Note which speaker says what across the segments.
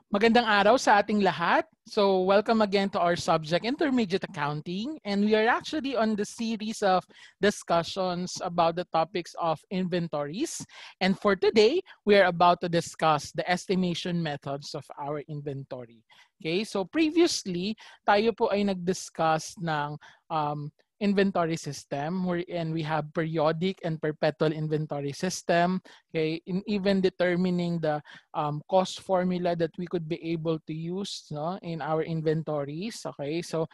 Speaker 1: Magandang araw sa ating lahat. So welcome again to our subject, Intermediate Accounting. And we are actually on the series of discussions about the topics of inventories. And for today, we are about to discuss the estimation methods of our inventory. Okay, so previously, tayo po ay nag-discuss ng inventory system wherein we have periodic and perpetual inventory system, okay, in even determining the cost formula that we could be able to use, no, in our inventories. Okay, so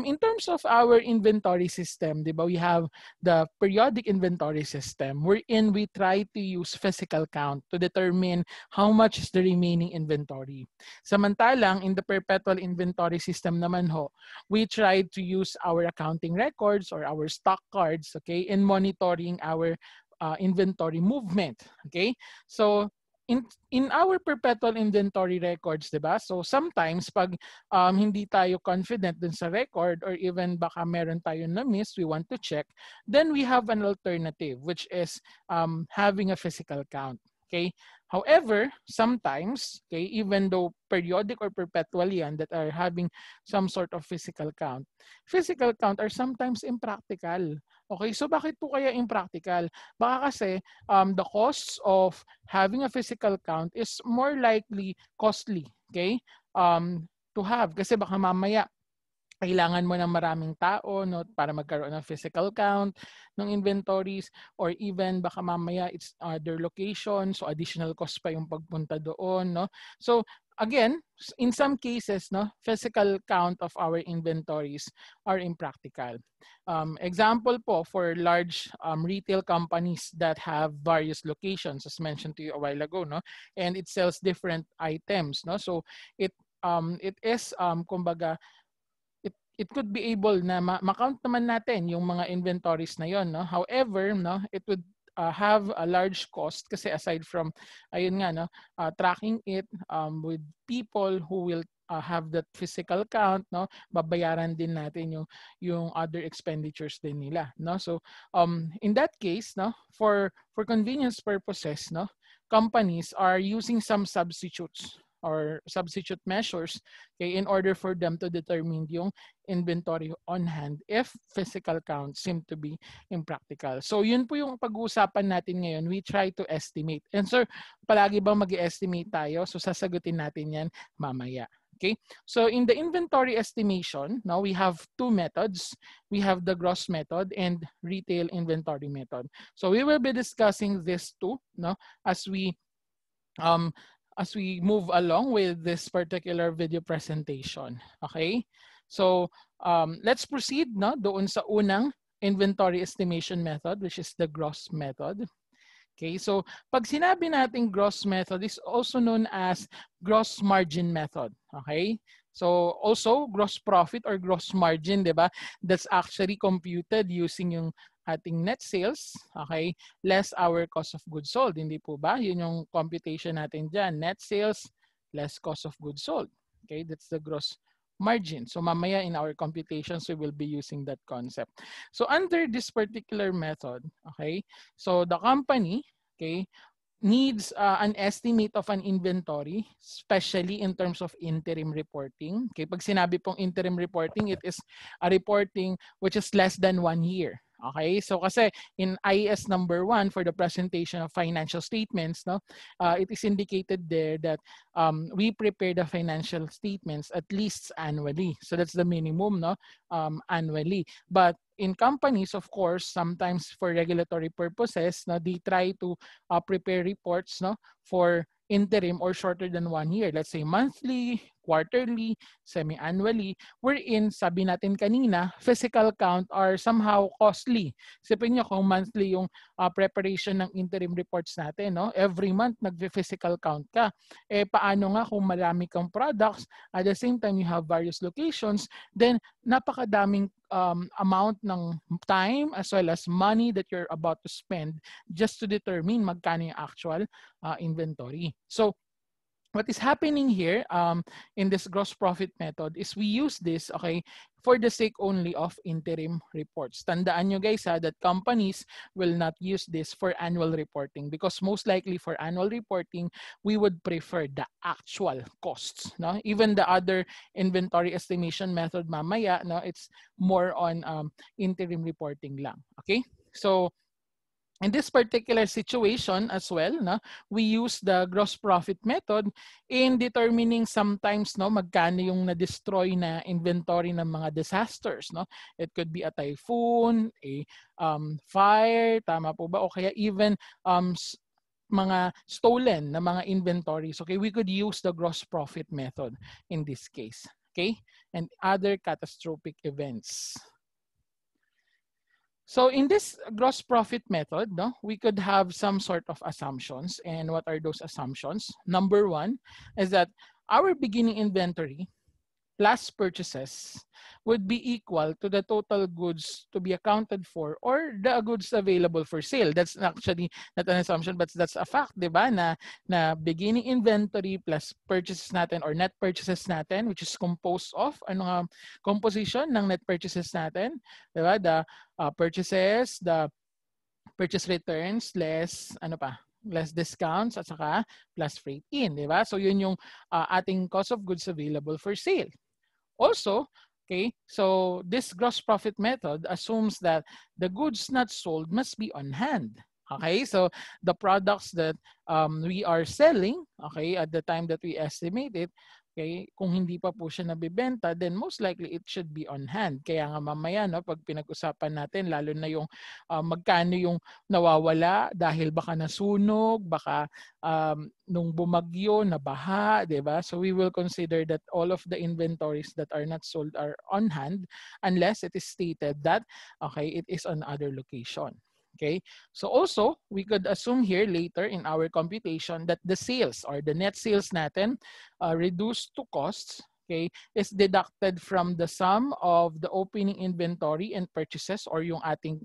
Speaker 1: in terms of our inventory system, di ba, we have the periodic inventory system wherein we try to use physical count to determine how much is the remaining inventory. Samantalang in the perpetual inventory system naman ho, we try to use our accounting records or our stock cards, okay, in monitoring our inventory movement. Okay, so in our perpetual inventory records, 'di ba? So sometimes pag hindi tayo confident dun sa record or even baka meron tayo na miss, we want to check, then we have an alternative which is having a physical count. Okay? However, sometimes, okay, even though periodic or perpetual yan that are having some sort of physical count are sometimes impractical. Okay, so bakit po kaya impractical? Baka kasi the costs of having a physical count is more likely costly, okay? To have kasi baka mamaya kailangan mo ng maraming tao, no, para magkaroon ng physical count ng inventories, or even baka mamaya it's other locations, so additional cost pa yung pagpunta doon, no. So again, in some cases, no, physical count of our inventories are impractical. Example po for large retail companies that have various locations, as mentioned to you a while ago, no, and it sells different items, no. So it is kumbaga it could be able na ma-count naman natin yung mga inventories na yon, no. However, no, it would have a large cost kasi aside from ayun nga, no, tracking it with people who will have that physical count, no, babayaran din natin yung other expenditures din nila, no. So in that case, no, for convenience purposes, no, companies are using some substitutes or substitute measures, okay, in order for them to determine yung inventory on hand if physical counts seem to be impractical. So yun po yung pag-uusapan natin ngayon. We try to estimate. And sir, palagi bang mag-estimate tayo? So sasagutin natin yan mamaya. Okay, so in the inventory estimation, now we have two methods. We have the gross method and retail inventory method. So we will be discussing these two, no, as we move along with this particular video presentation. Okay? So let's proceed, no, doon sa unang inventory estimation method, which is the gross method. Okay, so pag sinabi natin gross method is also known as gross margin method. Okay? So also gross profit or gross margin, 'di ba? That's actually computed using yung ating net sales, okay, less our cost of goods sold. Hindi po ba? Yun yung computation natin dyan. Net sales less cost of goods sold. Okay, that's the gross margin. So mamaya in our computations, we will be using that concept. So under this particular method, okay, so the company, okay, needs an estimate of an inventory, especially in terms of interim reporting. Okay, pag sinabi pong interim reporting, it is a reporting which is less than 1 year. Okay, so kasi in IAS number 1 for the presentation of financial statements, no, it is indicated there that we prepare the financial statements at least annually. So that's the minimum, no, annually. But in companies, of course, sometimes for regulatory purposes, no, they try to prepare reports, no, for interim or shorter than 1 year. Let's say monthly, quarterly, semi-annually, wherein, sabi natin kanina, physical count are somehow costly. Isipin nyo kung monthly yung preparation ng interim reports natin, no? Every month, nag-physical count ka. Eh, paano nga kung marami kang products, at the same time, you have various locations, then napakadaming amount ng time as well as money that you're about to spend just to determine magkano yung actual inventory. So, what is happening here in this gross profit method is we use this, okay, for the sake only of interim reports. Tandaan nyo guys that companies will not use this for annual reporting because most likely for annual reporting, we would prefer the actual costs. No? Even the other inventory estimation method mamaya, no, it's more on interim reporting lang. Okay? So, in this particular situation as well, no, we use the gross profit method in determining sometimes no magkano yung na-destroy na inventory ng mga disasters. No? It could be a typhoon, a fire, tama po ba? O kaya even mga stolen na mga inventories. Okay, we could use the gross profit method in this case. Okay, and other catastrophic events. So in this gross profit method, no, we could have some sort of assumptions. And what are those assumptions? Number one is that our beginning inventory plus purchases would be equal to the total goods to be accounted for or the goods available for sale. That's actually not an assumption, but that's a fact, di ba? Na beginning inventory plus purchases natin or net purchases natin, which is composed of, ano nga composition ng net purchases natin? Di ba? The purchases, the purchase returns, less, ano pa? Less discounts at saka plus freight in, di ba? So yun yung ating cost of goods available for sale. Also, okay, so this gross profit method assumes that the goods not sold must be on hand. Okay, so the products that we are selling, okay, at the time that we estimate it, okay, kung hindi pa po siya nabibenta, then most likely it should be on hand. Kaya nga mamaya, no, pag pinag-usapan natin, lalo na yung magkano yung nawawala dahil baka nasunog, baka nung bumagyo, nabaha, di ba? So we will consider that all of the inventories that are not sold are on hand unless it is stated that, okay, it is on other location. Okay, so also we could assume here later in our computation that the sales or the net sales natin reduced to costs, okay, is deducted from the sum of the opening inventory and purchases or yung ating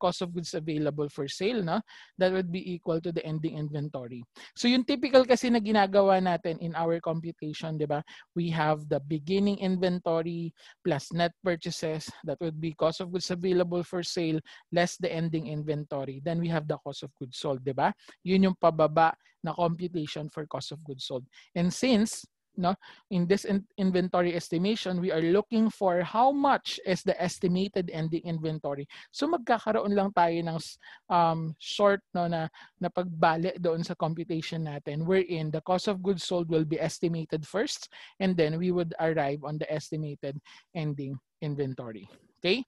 Speaker 1: cost of goods available for sale, no? That would be equal to the ending inventory. So yung typical kasi na ginagawa natin in our computation, di ba? We have the beginning inventory plus net purchases, that would be cost of goods available for sale less the ending inventory. Then we have the cost of goods sold, di ba? Yun yung pababa na computation for cost of goods sold. And since no, in this inventory estimation, we are looking for how much is the estimated ending inventory. So magkakaroon lang tayo ng short no, na pagbali doon sa computation natin wherein the cost of goods sold will be estimated first and then we would arrive on the estimated ending inventory. Okay?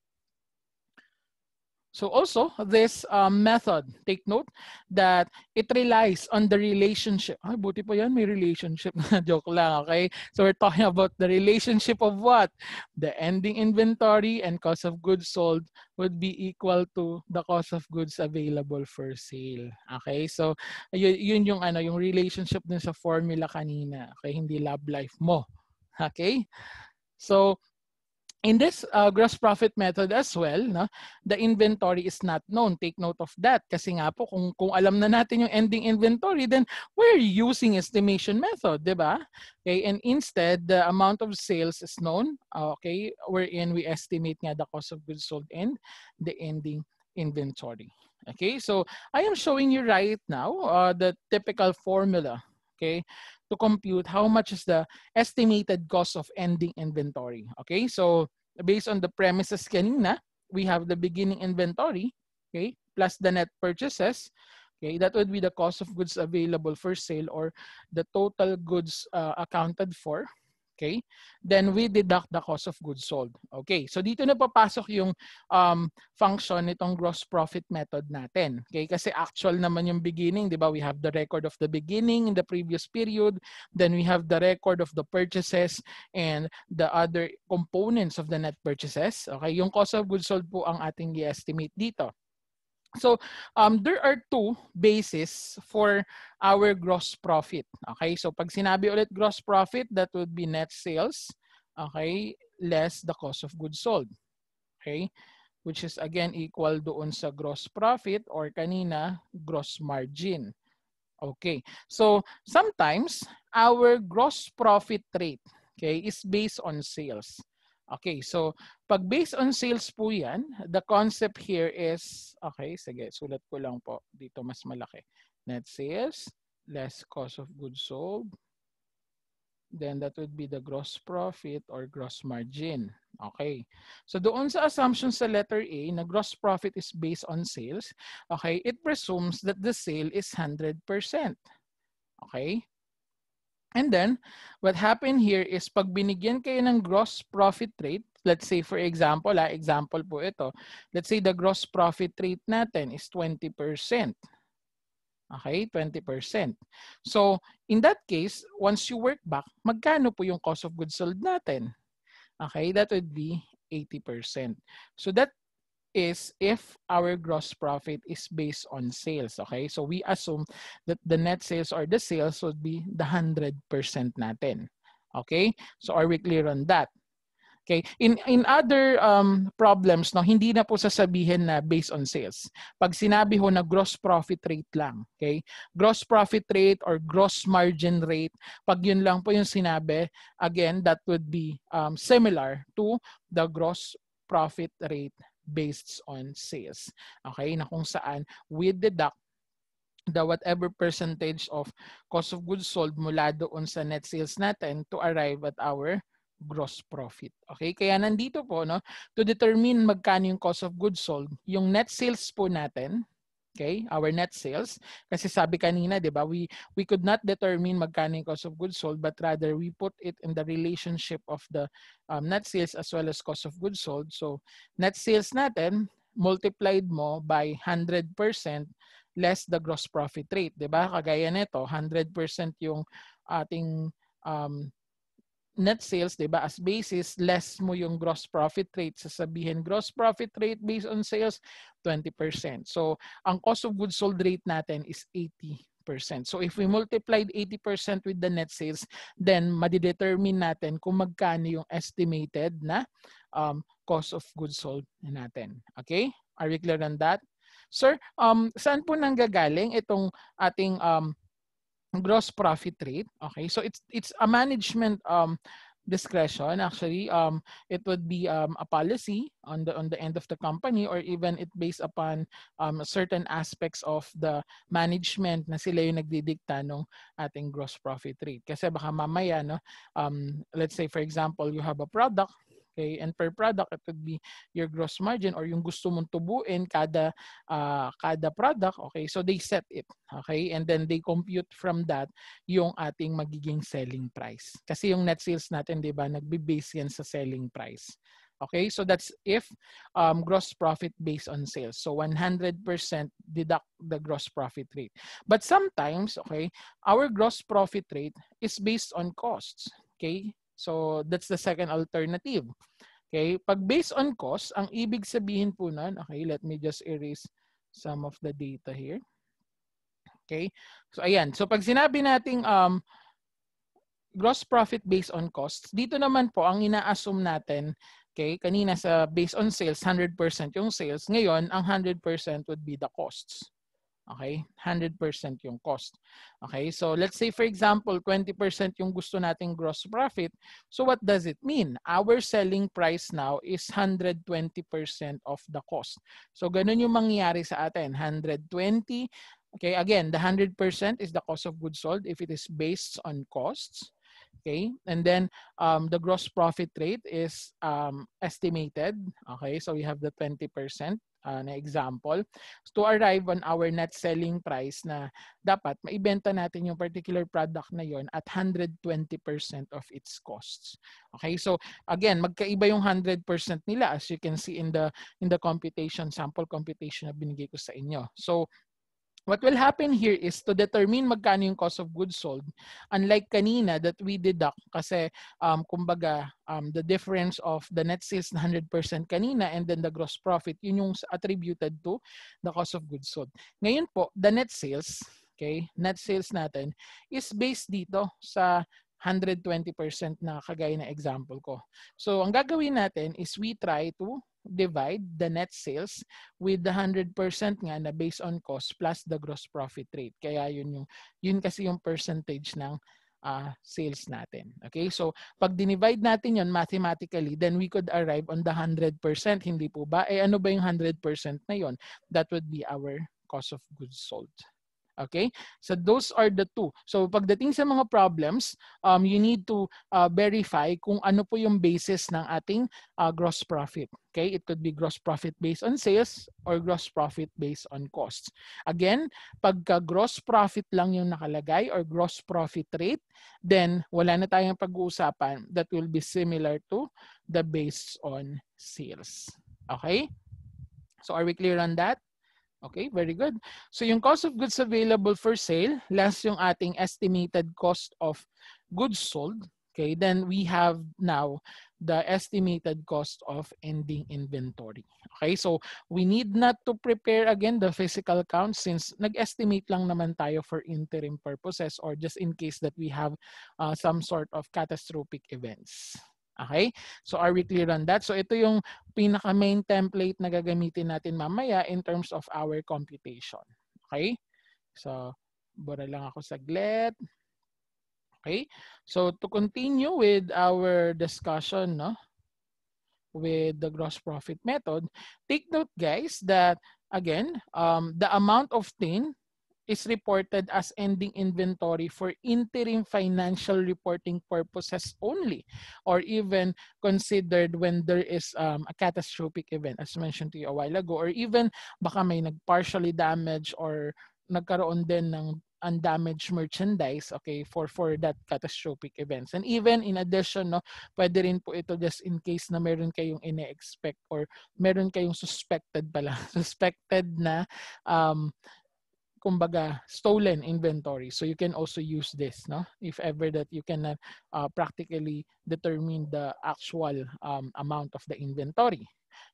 Speaker 1: So also, this method, take note that it relies on the relationship. Ay, buti pa yan, may relationship. Joke lang, okay? So we're talking about the relationship of what? The ending inventory and cost of goods sold would be equal to the cost of goods available for sale. Okay? So yun yung, yung relationship dun sa formula kanina. Okay? Hindi love life mo. Okay? So, in this gross profit method as well, no, the inventory is not known. Take note of that. Kasi nga po, kung alam na natin yung ending inventory, then we're using estimation method, di ba? Okay, and instead, the amount of sales is known, okay, wherein we estimate nga the cost of goods sold and the ending inventory. Okay, so I am showing you right now the typical formula, okay, to compute how much is the estimated cost of ending inventory. Okay, so based on the premises kanina, we have the beginning inventory, okay, plus the net purchases. Okay, that would be the cost of goods available for sale or the total goods accounted for. Okay, then we deduct the cost of goods sold. Okay, so dito na papasok yung function nitong gross profit method natin. Okay, kasi actual naman yung beginning, di ba? We have the record of the beginning in the previous period, then we have the record of the purchases and the other components of the net purchases. Okay, yung cost of goods sold po ang ating i-estimate dito. So there are two bases for our gross profit. Okay, so pag sinabi ulit gross profit, that would be net sales, okay, less the cost of goods sold. Okay, which is again equal doon sa gross profit or kanina gross margin. Okay, so sometimes our gross profit rate, okay, is based on sales. Okay, so pag based on sales po yan, the concept here is, okay, sige, sulat ko lang po dito mas malaki. Net sales less cost of goods sold, then that would be the gross profit or gross margin. Okay. So doon sa assumption sa letter A na gross profit is based on sales, okay, it presumes that the sale is 100%. Okay? And then, what happened here is pag binigyan kayo ng gross profit rate, let's say for example, example po ito, let's say the gross profit rate natin is 20%. Okay, 20%. So, in that case, once you work back, magkano po yung cost of goods sold natin? Okay, that would be 80%. So, that is if our gross profit is based on sales. Okay, so we assume that the net sales or the sales would be the 100% natin. Okay, so are we clear on that? Okay, in other problems, no, hindi na po sasabihin na based on sales. Pag sinabi ho na gross profit rate lang, okay, gross profit rate or gross margin rate, pag yun lang po yung sinabi, again, that would be similar to the gross profit rate based on sales. Okay, na kung saan we deduct the whatever percentage of cost of goods sold mula doon sa net sales natin to arrive at our gross profit. Okay, kaya nandito po, no, to determine magkano yung cost of goods sold, yung net sales po natin, okay, our net sales, kasi sabi kanina, di ba, we could not determine magkano yung cost of goods sold, but rather we put it in the relationship of the net sales as well as cost of goods sold. So, net sales natin, multiplied mo by 100% less the gross profit rate, di ba? Kagaya nito, 100% yung ating net sales, di ba, as basis, less mo yung gross profit rate. Sasabihin, gross profit rate based on sales, 20%. So, ang cost of goods sold rate natin is 80%. So, if we multiplied 80% with the net sales, then madidetermine natin kung magkano yung estimated na cost of goods sold natin. Okay? Are we clear on that? Sir, saan po nanggagaling itong ating gross profit rate? Okay, so it's a management discretion. Actually, it would be a policy on the end of the company, or even it based upon certain aspects of the management na sila yung nagdidikta ng ating gross profit rate. Kasi baka mamaya, no, let's say for example, you have a product. Okay, and per product, it would be your gross margin or yung gusto mong tubuin kada product. Okay, so they set it. Okay, and then they compute from that yung ating magiging selling price. Kasi yung net sales natin, di ba, nagbe-base yan sa selling price. Okay, so that's if gross profit based on sales. So 100% deduct the gross profit rate. But sometimes, okay, our gross profit rate is based on costs. Okay, so that's the second alternative. Okay, pag based on cost, ang ibig sabihin po nun, okay, let me just erase some of the data here. Okay, so ayan. So pag sinabi nating gross profit based on costs, dito naman po ang ina-assume natin, okay, kanina sa based on sales, 100% yung sales. Ngayon, ang 100% would be the costs. Okay, 100% yung cost. Okay, so let's say for example, 20% yung gusto nating gross profit. So what does it mean? Our selling price now is 120% of the cost. So ganun yung mangyayari sa atin, 120. Okay, again, the 100% is the cost of goods sold if it is based on costs. Okay, and then the gross profit rate is estimated. Okay, so we have the 20%. Na example, to arrive on our net selling price na dapat maibenta natin yung particular product na yon at 120% of its costs. Okay, so again, magkaiba yung 100% nila as you can see in the computation, sample computation na binigay ko sa inyo. So what will happen here is to determine magkano yung cost of goods sold. Unlike kanina that we deduct kasi kumbaga the difference of the net sales na 100% kanina and then the gross profit, yun yung attributed to the cost of goods sold. Ngayon po, the net sales, okay, net sales natin is based dito sa 120% na kagaya na example ko. So ang gagawin natin is we try to divide the net sales with the 100% nga na based on cost plus the gross profit rate. Kaya yun kasi yung percentage ng sales natin. Okay? So, pag dinivide natin yon mathematically, then we could arrive on the 100%. Hindi po ba? Eh, ano ba yung 100% na yon? That would be our cost of goods sold. Okay? So those are the two. So pagdating sa mga problems, you need to verify kung ano po yung basis ng ating gross profit. Okay? It could be gross profit based on sales or gross profit based on costs. Again, pagka gross profit lang yung nakalagay or gross profit rate, then wala na tayong pag-uusapan that will be similar to the based on sales. Okay? So are we clear on that? Okay, very good. So yung cost of goods available for sale, less yung ating estimated cost of goods sold. Okay, then we have now the estimated cost of ending inventory. Okay, so we need not to prepare again the physical count since nag-estimate lang naman tayo for interim purposes or just in case that we have some sort of catastrophic events. Okay? So are we clear on that? So ito yung pinaka-main template na gagamitin natin mamaya in terms of our computation. Okay? So, bura lang ako saglit. Okay? So to continue with our discussion, no, with the gross profit method, take note guys that again, the amount of tin is reported as ending inventory for interim financial reporting purposes only, or even considered when there is a catastrophic event, as mentioned to you a while ago, or even baka may nag-partially damage or nagkaroon din ng undamaged merchandise, okay, for that catastrophic events. And even in addition, no, pwede rin po ito just in case na meron kayong ine-expect or meron kayong suspected pala, suspected na kumbaga stolen inventory. So you can also use this, no? If ever that you cannot practically determine the actual amount of the inventory.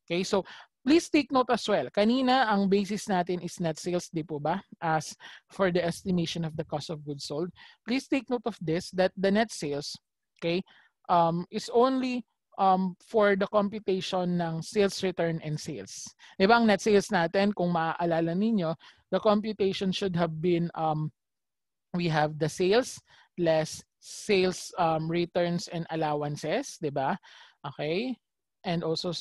Speaker 1: Okay, so please take note as well. Kanina ang basis natin is net sales, di po ba? As for the estimation of the cost of goods sold. Please take note of this, that the net sales, okay, is only for the computation ng sales return and sales. Di ba ang net sales natin, kung maaalala ninyo, the computation should have been, we have the sales less sales returns and allowances, di ba? Okay. And also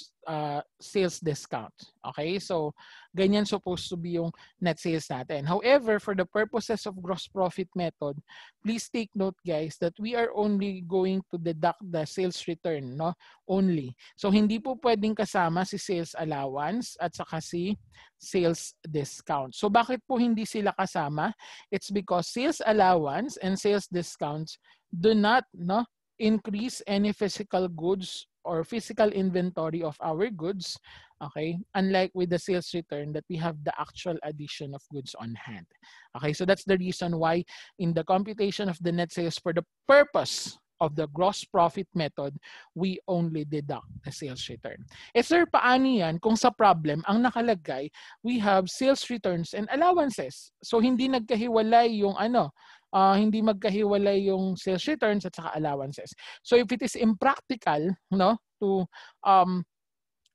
Speaker 1: sales discount. Okay, so ganyan supposed to be yung net sales natin. However, for the purposes of gross profit method, please take note guys that we are only going to deduct the sales return, no? Only. So hindi po pwedeng kasama si sales allowance at saka si sales discount. So bakit po hindi sila kasama? It's because sales allowance and sales discounts do not, no, increase any physical goods or physical inventory of our goods, okay? Unlike with the sales return that we have the actual addition of goods on hand. Okay, so that's the reason why in the computation of the net sales for the purpose of the gross profit method, we only deduct the sales return. Eh sir, paano yan kung sa problem ang nakalagay, we have sales returns and allowances. So hindi nagkahiwalay yung hindi magkahiwalay yung sales returns at saka allowances. So if it is impractical, no, to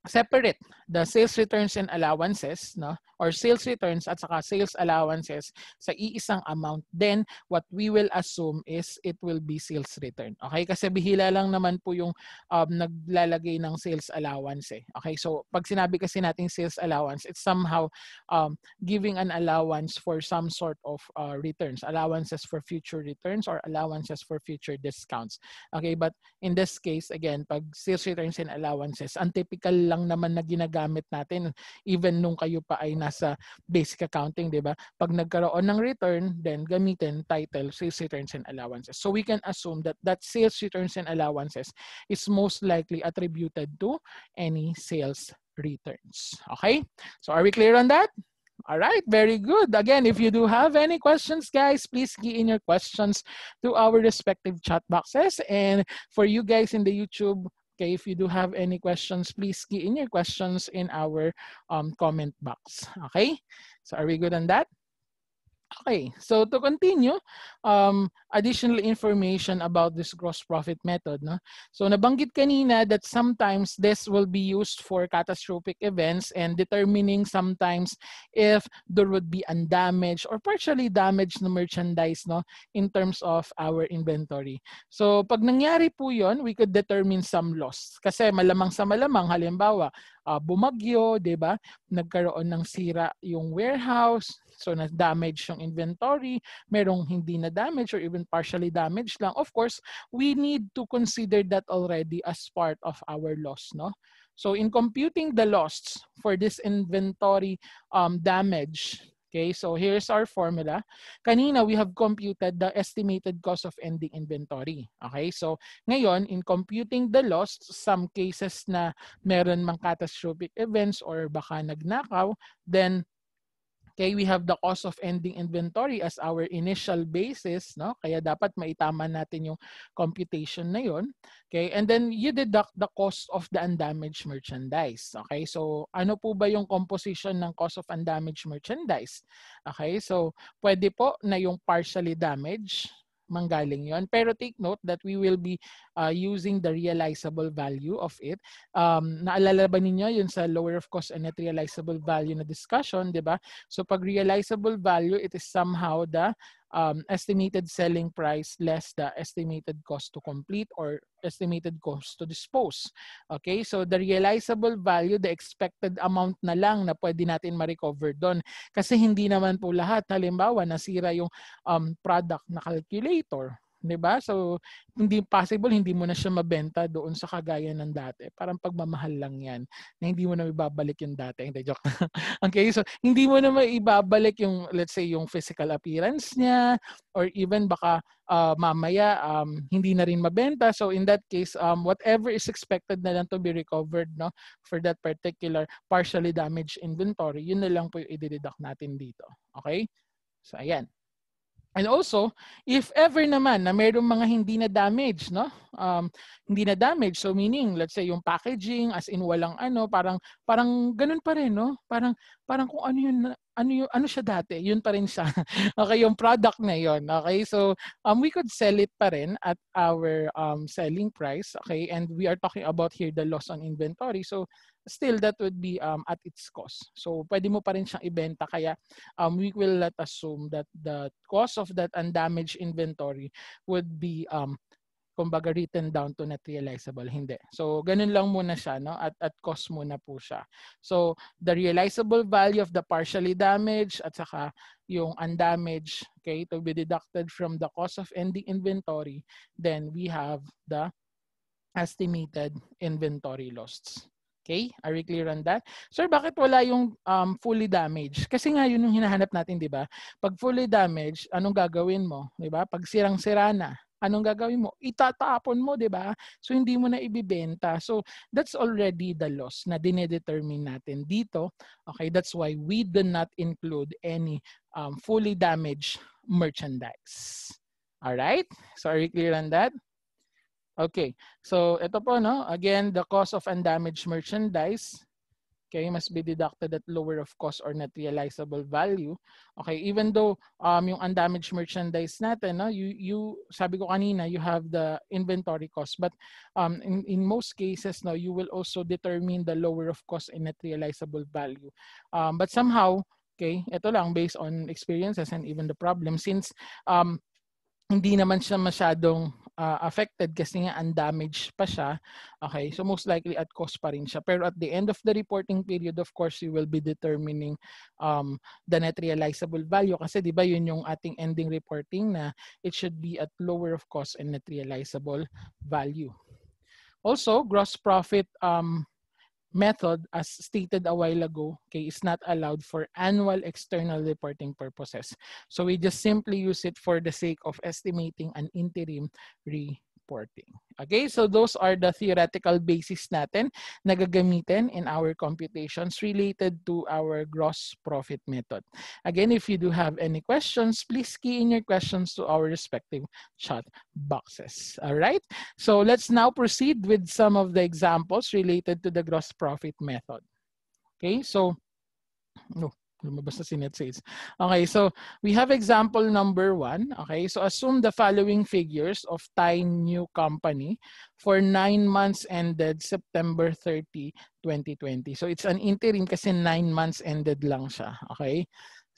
Speaker 1: separate the sales returns and allowances, no, or sales returns at saka sales allowances sa iisang amount, then what we will assume is it will be sales return. Okay? Kasi bihila lang naman po yung naglalagay ng sales allowance eh. Okay? So pag sinabi kasi nating sales allowance, it's somehow giving an allowance for some sort of returns, allowances for future returns or allowances for future discounts. Okay? But in this case, again, pag sales returns and allowances, ang typical lang naman na ginagamit natin even nung kayo pa ay nasa basic accounting, di ba? Pag nagkaroon ng return, then gamitin title sales returns and allowances. So we can assume that that sales returns and allowances is most likely attributed to any sales returns. Okay? So are we clear on that? All right, very good. Again, if you do have any questions, guys, please key in your questions to our respective chat boxes. And for you guys in the YouTube, okay, if you do have any questions, please key in your questions in our comment box. Okay, so are we good on that? Okay, so to continue, additional information about this gross profit method. No? So nabanggit kanina that sometimes this will be used for catastrophic events and determining sometimes if there would be undamaged or partially damaged na merchandise, no, in terms of our inventory. So pag nangyari po yon, we could determine some loss. Kasi malamang sa malamang, halimbawa, bumagyo, di ba? Nagkaroon ng sira yung warehouse, so na-damage yung inventory, merong hindi na-damage or even partially damaged lang. Of course, we need to consider that already as part of our loss, no? So in computing the loss for this inventory damage, okay, so here's our formula. Kanina, we have computed the estimated cost of ending inventory. Okay, so ngayon, in computing the loss, some cases na meron mang catastrophic events or baka nagnakaw, then okay, we have the cost of ending inventory as our initial basis, no? Kaya dapat maitama natin yung computation na yon. Okay, and then you deduct the cost of the undamaged merchandise. Okay, so ano po ba yung composition ng cost of undamaged merchandise? Okay, so pwede po na yung partially damaged, manggaling yon. Pero take note that we will be using the realizable value of it. Naalala ba ninyo yun sa lower of cost and net realizable value na discussion, di ba? So pag realizable value, it is somehow the estimated selling price less the estimated cost to complete or estimated cost to dispose. Okay, so the realizable value, the expected amount na lang na pwede natin ma-recover doon. Kasi hindi naman po lahat, halimbawa, nasira yung product na calculator. 'Di ba? So hindi possible hindi mo na siya mabenta doon sa kagaya ng dati. Parang pagmamahal lang 'yan na hindi mo na ibabalik yung dati. Hindi, joke. Okay, so hindi mo na maibabalik yung, let's say, yung physical appearance niya or even baka mamaya hindi na rin mabenta. So in that case, whatever is expected na lang to be recovered, no, for that particular partially damaged inventory, yun na lang po yung i-deduct natin dito. Okay? So ayan. And also, if ever naman na mayroong mga hindi na damage, no? Hindi na damage. So meaning, let's say yung packaging as in walang ano, parang ganun pa rin, no? Parang kung ano siya dati, yun pa rin siya. Okay, yung product na yun. Okay? So we could sell it pa rin at our selling price, okay? And we are talking about here the loss on inventory. So still that would be at its cost. So pwede mo pa rin siyang ibenta, kaya we will not assume that the cost of that undamaged inventory would be kumbaga written down to net realizable. Hindi. So ganun lang muna siya, no? At cost muna po siya. So the realizable value of the partially damaged at saka yung undamaged, okay, to be deducted from the cost of ending inventory, then we have the estimated inventory loss. Okay? Are we clear on that? Sir, bakit wala yung fully damaged? Kasi nga yun yung hinahanap natin, di ba? Pag fully damaged, anong gagawin mo? Di ba? Pag sirang-sira na, anong gagawin mo? Itatapon mo, di ba? So hindi mo na ibibenta. So that's already the loss na dinedetermine natin dito. Okay? That's why we do not include any fully damaged merchandise. Alright? So are we clear on that? Okay, so ito po, no? Again, the cost of undamaged merchandise, okay, must be deducted at lower of cost or net realizable value. Okay, even though yung undamaged merchandise natin, no, you sabi ko kanina, you have the inventory cost, but in most cases, no, you will also determine the lower of cost and net realizable value. But somehow, okay, ito lang based on experiences and even the problem, since hindi naman siya masyadong affected kasi nga undamaged pa siya. Okay, so most likely at cost pa rin siya. Pero at the end of the reporting period, of course, you will be determining the net realizable value kasi di ba yun yung ating ending reporting na it should be at lower of cost and net realizable value. Also, gross profit method, as stated a while ago, okay, is not allowed for annual external reporting purposes. So we just simply use it for the sake of estimating an interim reporting. Okay, so those are the theoretical basis natin na gagamitin in our computations related to our gross profit method. Again, if you do have any questions, please key in your questions to our respective chat boxes. All right, so let's now proceed with some of the examples related to the gross profit method. Okay, so no. Lumabas na si net sales. Okay, so we have example number 1. Okay, so assume the following figures of Thai New Company for 9 months ended September 30, 2020. So it's an interim kasi 9 months ended lang siya. Okay,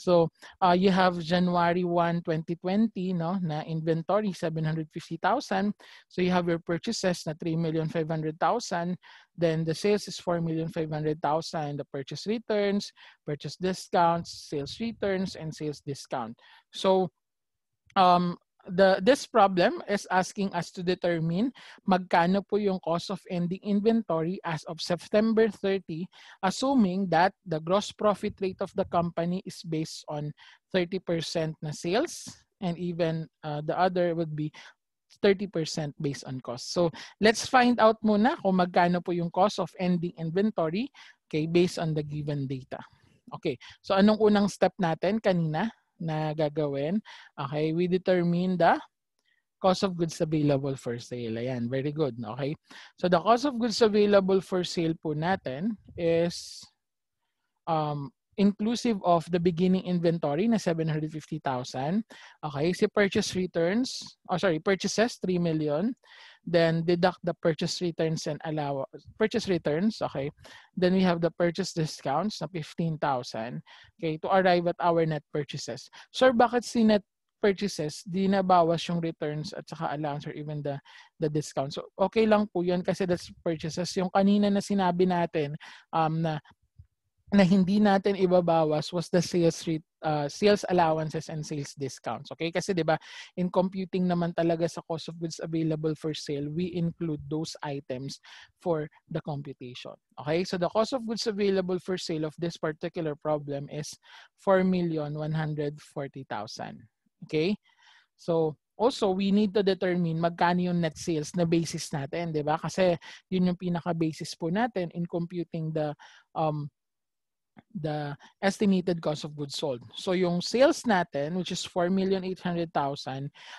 Speaker 1: so you have January 1, 2020, no, na inventory 750,000. So you have your purchases na 3,500,000. Then the sales is 4,500,000. The purchase returns, purchase discounts, sales returns, and sales discount. So this problem is asking us to determine magkano po yung cost of ending inventory as of September 30, assuming that the gross profit rate of the company is based on 30% na sales, and even the other would be 30% based on cost. So let's find out muna kung magkano po yung cost of ending inventory, okay, based on the given data. Okay, so anong unang step natin kanina na gagawin? Okay, we determine the cost of goods available for sale. Ayan, very good. Okay, so the cost of goods available for sale po natin is inclusive of the beginning inventory na 750,000. Okay, si purchase returns, purchases 3 million. Then deduct the purchase returns and purchase returns, okay. Then we have the purchase discounts na 15,000, okay, to arrive at our net purchases. So bakit si net purchases, di nabawas yung returns at saka allowance or even the discount. So okay lang po yun kasi that's purchases. Yung kanina na sinabi natin na hindi natin ibabawas was the sales allowances and sales discounts. Okay? Kasi 'di ba, in computing naman talaga sa cost of goods available for sale, we include those items for the computation. Okay? So the cost of goods available for sale of this particular problem is 4,140,000. Okay? So also, we need to determine magkano yung net sales na basis natin, 'di ba? Kasi yun yung pinaka-basis po natin in computing the estimated cost of goods sold. So yung sales natin, which is 4,800,000,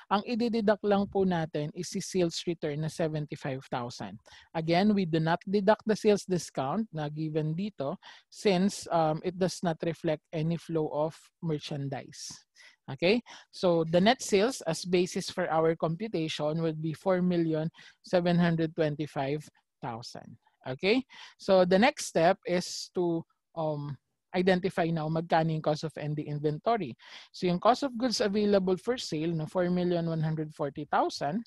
Speaker 1: ang i-deduct lang po natin is si sales return na 75,000. Again, we do not deduct the sales discount na given dito since it does not reflect any flow of merchandise. Okay, so the net sales as basis for our computation would be 4,725,000. Okay, so the next step is to identify now magkano yung cost of ending inventory. So yung cost of goods available for sale na 4,140,000,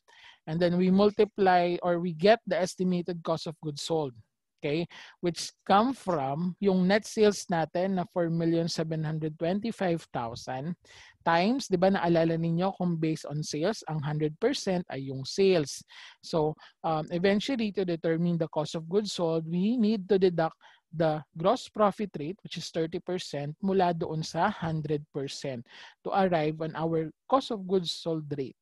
Speaker 1: and then we multiply or we get the estimated cost of goods sold. Okay, which come from yung net sales natin na 4,725,000 times, di ba naalala ninyo kung based on sales, ang 100% ay yung sales. So eventually to determine the cost of goods sold, we need to deduct the gross profit rate, which is 30%, mula doon sa 100% to arrive on our cost of goods sold rate.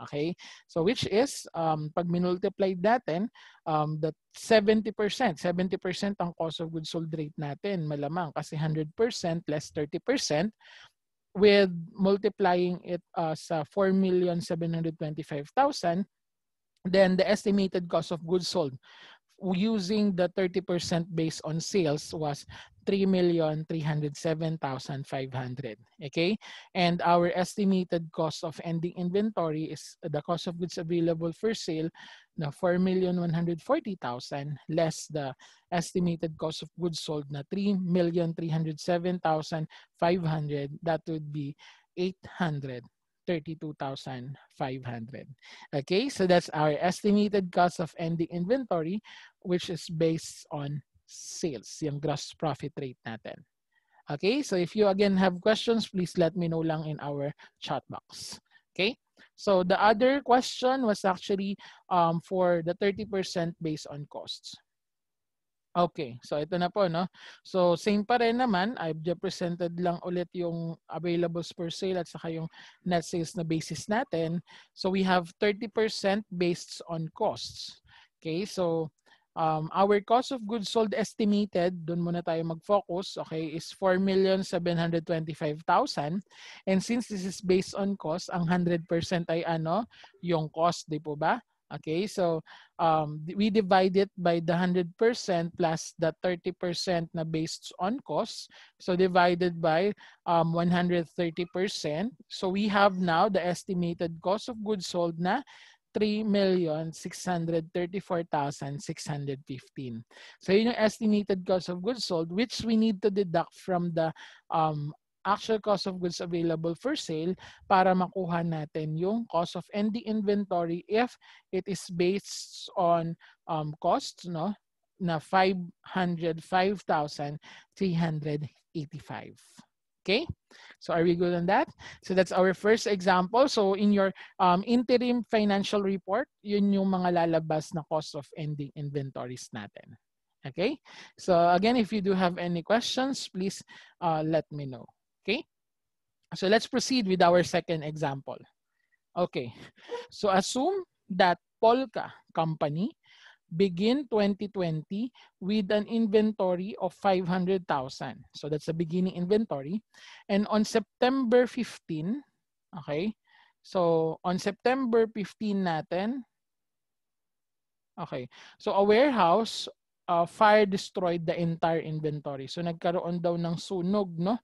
Speaker 1: Okay? So which is, pag minultiply natin, the 70%, 70% ang cost of goods sold rate natin, malamang kasi 100% less 30%, with multiplying it sa 4,725,000, then the estimated cost of goods sold using the 30% based on sales was 3,307,500. Okay, and our estimated cost of ending inventory is the cost of goods available for sale na 4,140,000 less the estimated cost of goods sold na 3,307,500. That would be 832,500. Okay, so that's our estimated cost of ending inventory, which is based on sales, yung gross profit rate natin. Okay, so if you again have questions, please let me know lang in our chat box. Okay, so the other question was actually for the 30% based on costs. Okay, so ito na po, no? So same pa rin naman, I've just presented lang ulit yung availables per sale at saka yung net sales na basis natin. So we have 30% based on costs. Okay, so our cost of goods sold estimated, dun muna tayo mag-focus, okay, is 4,725,000. And since this is based on cost, ang 100% ay ano? Yung cost, di po ba? Okay, so we divide it by the 100% plus the 30% na based on cost. So divided by 130%. So we have now the estimated cost of goods sold na 3,634,615. So yun yung estimated cost of goods sold, which we need to deduct from the actual cost of goods available for sale para makuha natin yung cost of ending inventory if it is based on costs, no, na 505,385. Okay, so are we good on that? So that's our first example. So in your interim financial report, yun yung mga lalabas na cost of ending inventories natin. Okay, so again, if you do have any questions, please let me know. Okay, so let's proceed with our second example. Okay, so assume that Polka company begin 2020 with an inventory of 500,000. So that's the beginning inventory. And on September 15, okay, so on September 15 natin, okay, so a warehouse fire destroyed the entire inventory. So nagkaroon daw ng sunog, no?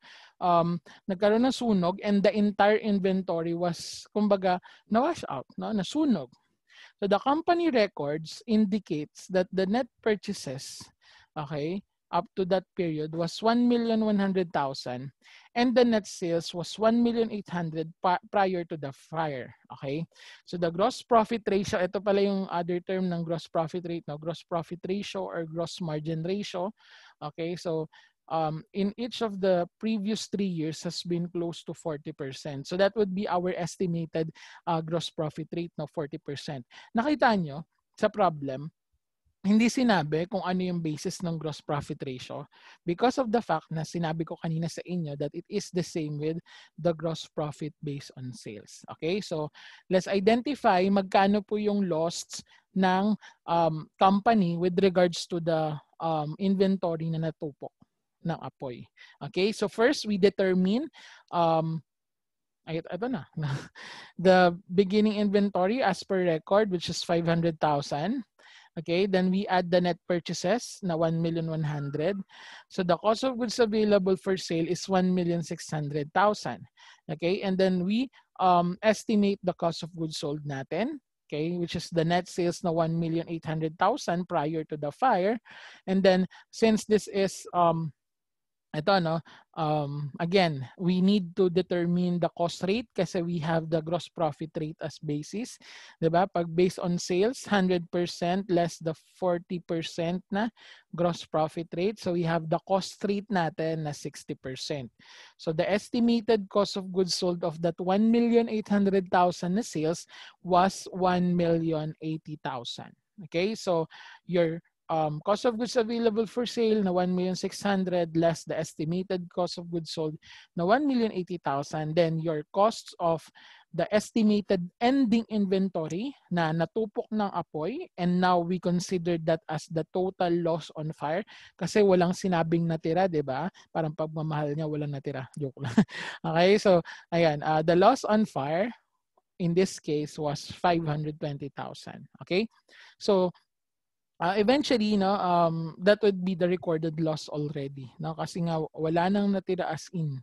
Speaker 1: Nagkaroon ng sunog and the entire inventory was, kumbaga, na-wash out, no? Nasunog. So the company records indicates that the net purchases, okay, up to that period was 1,100,000 and the net sales was 1,800,000 prior to the fire. Okay, so the gross profit ratio, ito pala yung other term ng gross profit rate, no? Gross profit ratio or gross margin ratio. Okay, so in each of the previous 3 years has been close to 40%. So that would be our estimated gross profit rate, no, 40%. Nakita nyo sa problem, hindi sinabi kung ano yung basis ng gross profit ratio because of the fact na sinabi ko kanina sa inyo that it is the same with the gross profit based on sales. Okay, so let's identify magkano po yung loss ng company with regards to the inventory na natupok ng apoy. Okay, so first we determine ito na the beginning inventory as per record, which is 500,000. Okay, then we add the net purchases na 1,100,000. So the cost of goods available for sale is 1,600,000. Okay, and then we estimate the cost of goods sold natin. Okay, which is the net sales na 1,800,000 prior to the fire. And then since this is ito, no, again, we need to determine the cost rate kasi we have the gross profit rate as basis. Diba? Pag based on sales, 100% less the 40% na gross profit rate. So we have the cost rate natin na 60%. So the estimated cost of goods sold of that 1,800,000 na sales was 1,080,000. Okay, so your cost of goods available for sale na 1,600,000 less the estimated cost of goods sold na 1,080,000. Then your costs of the estimated ending inventory na natupok ng apoy, and now we consider that as the total loss on fire kasi walang sinabing natira, di ba? Parang pagmamahal niya walang natira. Joke lang. Okay, so ayan, the loss on fire in this case was 520,000. Okay, so eventually, no, that would be the recorded loss already. No? Kasi nga wala nang natira as in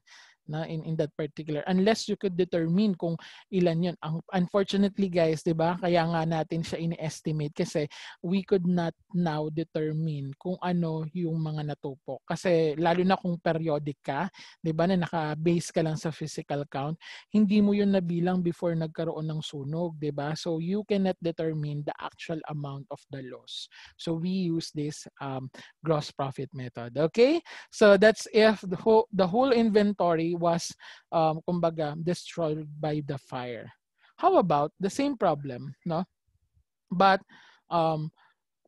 Speaker 1: na in that particular, unless you could determine kung ilan yun. Unfortunately guys, di ba, kaya nga natin siya in-estimate kasi we could not now determine kung ano yung mga natupok. Kasi lalo na kung periodic ka, di ba, na naka-base ka lang sa physical count, hindi mo yun nabilang before nagkaroon ng sunog, di ba? So you cannot determine the actual amount of the loss. So we use this gross profit method. Okay? So that's if the whole inventory was kumbaga destroyed by the fire. How about the same problem, no? But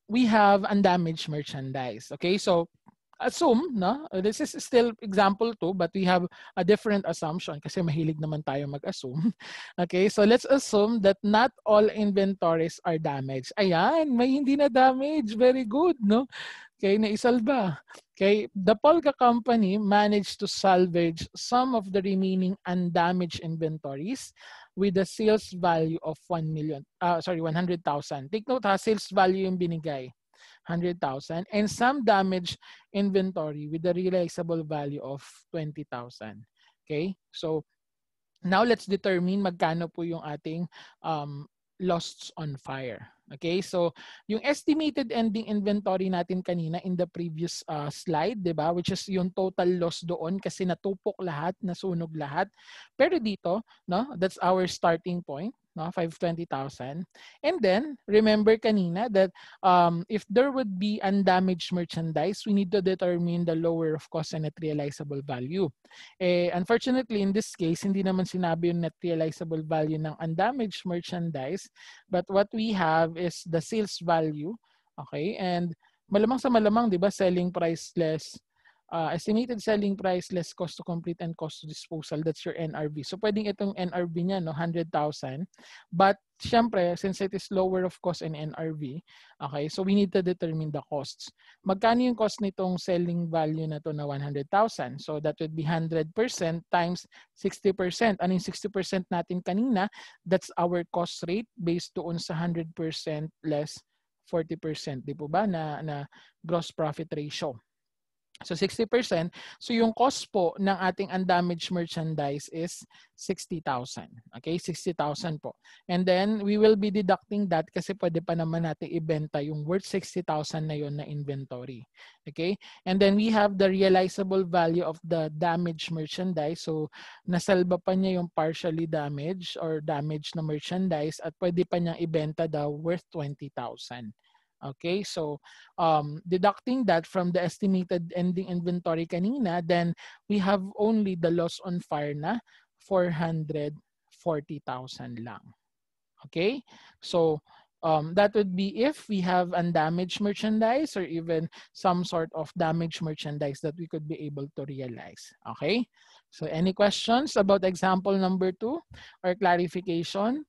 Speaker 1: we have undamaged merchandise. Okay, so assume, no? This is still example 2, but we have a different assumption kasi mahilig naman tayo mag-assume. Okay, so let's assume that not all inventories are damaged. Ayan, may hindi na damage. Very good, no? Okay, naisalba. Okay, the Polka company managed to salvage some of the remaining undamaged inventories with a sales value of 100,000. Take note ha, sales value yung binigay, 100,000, and some damaged inventory with a realizable value of 20,000. Okay? So now let's determine magkano po yung ating lost on fire. Okay, so yung estimated ending inventory natin kanina in the previous slide, di ba? Which is yung total loss doon kasi natupok lahat, nasunog lahat. Pero dito, no, that's our starting point, no, 520,000. And then, remember kanina that if there would be undamaged merchandise, we need to determine the lower of cost and net realizable value. Unfortunately, in this case, hindi naman sinabi yung net realizable value ng undamaged merchandise, but what we have is the sales value, okay? And malamang sa malamang, di ba, selling price less, estimated selling price less cost to complete and cost to disposal, that's your NRV. So pwedeng itong NRV niya, no, 100,000. But syempre, since it is lower of cost and NRV, okay, so we need to determine the costs. Magkano yung cost nitong selling value na to na 100,000? So that would be 100% times 60%. Ano yung 60% natin kanina? That's our cost rate based doon sa 100% less 40%. Di po ba na gross profit ratio? So 60%. So yung cost po ng ating undamaged merchandise is 60,000. Okay, 60,000 po. And then we will be deducting that kasi pwede pa naman natin ibenta yung worth 60,000 na yon na inventory. Okay? And then we have the realizable value of the damaged merchandise. So nasalba pa niya yung partially damaged or damaged na merchandise at pwede pa niyang ibenta daw worth 20,000. Okay, so deducting that from the estimated ending inventory kanina, then we have only the loss on fire na 440,000 lang. Okay, so that would be if we have undamaged merchandise or even some sort of damaged merchandise that we could be able to realize. Okay, so any questions about example number 2 or clarification?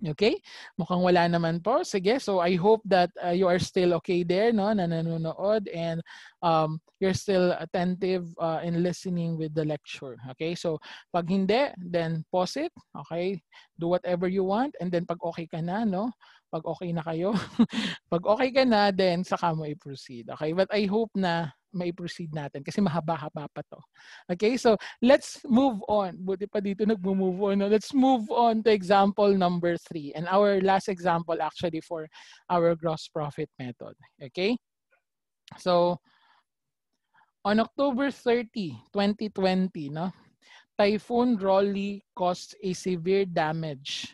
Speaker 1: Okay? Mukhang wala naman po. Sige, so I hope that you are still okay there, no, na nanonood, and you're still attentive in listening with the lecture. Okay? So pag hindi, then pause it. Okay? Do whatever you want, and then pag okay ka na, no? Pag okay na kayo, pag okay ka na, then saka mo i-proceed. Okay? But I hope na mai-proceed natin kasi mahaba-haba pa to. Okay, so let's move on. Buti pa dito nag-move on. No? Let's move on to example number 3 and our last example actually for our gross profit method. Okay, so on October 30, 2020, no, Typhoon Rolly caused a severe damage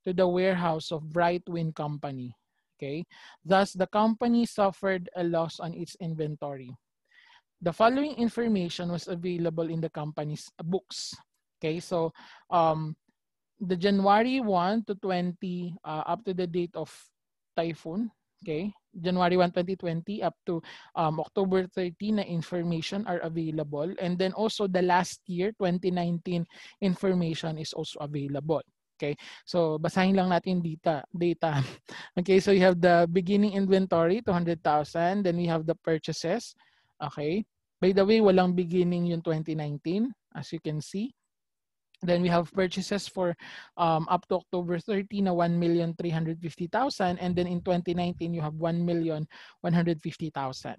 Speaker 1: to the warehouse of Brightwind Company. Okay, thus the company suffered a loss on its inventory. The following information was available in the company's books. Okay, so the January 1 to 20 up to the date of typhoon, okay, January 1, 2020 up to October 30 na information are available, and then also the last year 2019 information is also available. Okay, so basahin lang natin data. Okay, so you have the beginning inventory 200,000, then we have the purchases. Okay. By the way, walang beginning yung 2019, as you can see. Then we have purchases for up to October 30 na 1,350,000, and then in 2019 you have 1,150,000.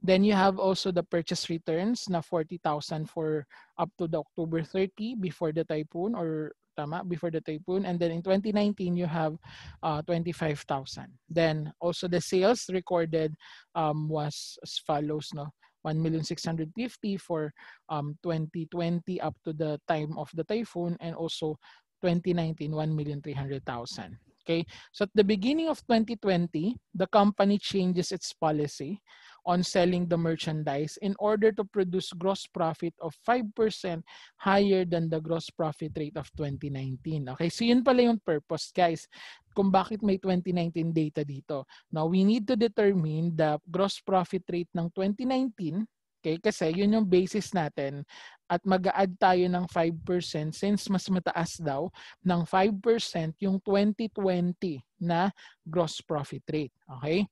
Speaker 1: Then you have also the purchase returns na 40,000 for up to the October 30 before the typhoon, or before the typhoon, and then in 2019 you have 25,000. Then also the sales recorded was as follows, no, 1,650,000 for 2020 up to the time of the typhoon, and also 2019 1,300,000. Okay, so at the beginning of 2020, the company changes its policy on selling the merchandise in order to produce gross profit of 5% higher than the gross profit rate of 2019. Okay, so yun pala yung purpose, guys, kung bakit may 2019 data dito. Now, we need to determine the gross profit rate ng 2019, okay, kasi yun yung basis natin, at mag-a-add tayo ng 5% since mas mataas daw ng 5% yung 2020 na gross profit rate. Okay?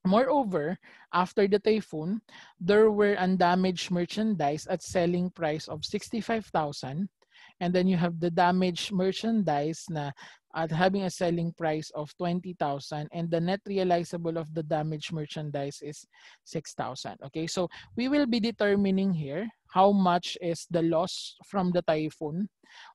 Speaker 1: Moreover, after the typhoon, there were undamaged merchandise at selling price of 65,000, And then you have the damaged merchandise na at having a selling price of 20,000 and the net realizable of the damaged merchandise is 6,000. Okay, so we will be determining here how much is the loss from the typhoon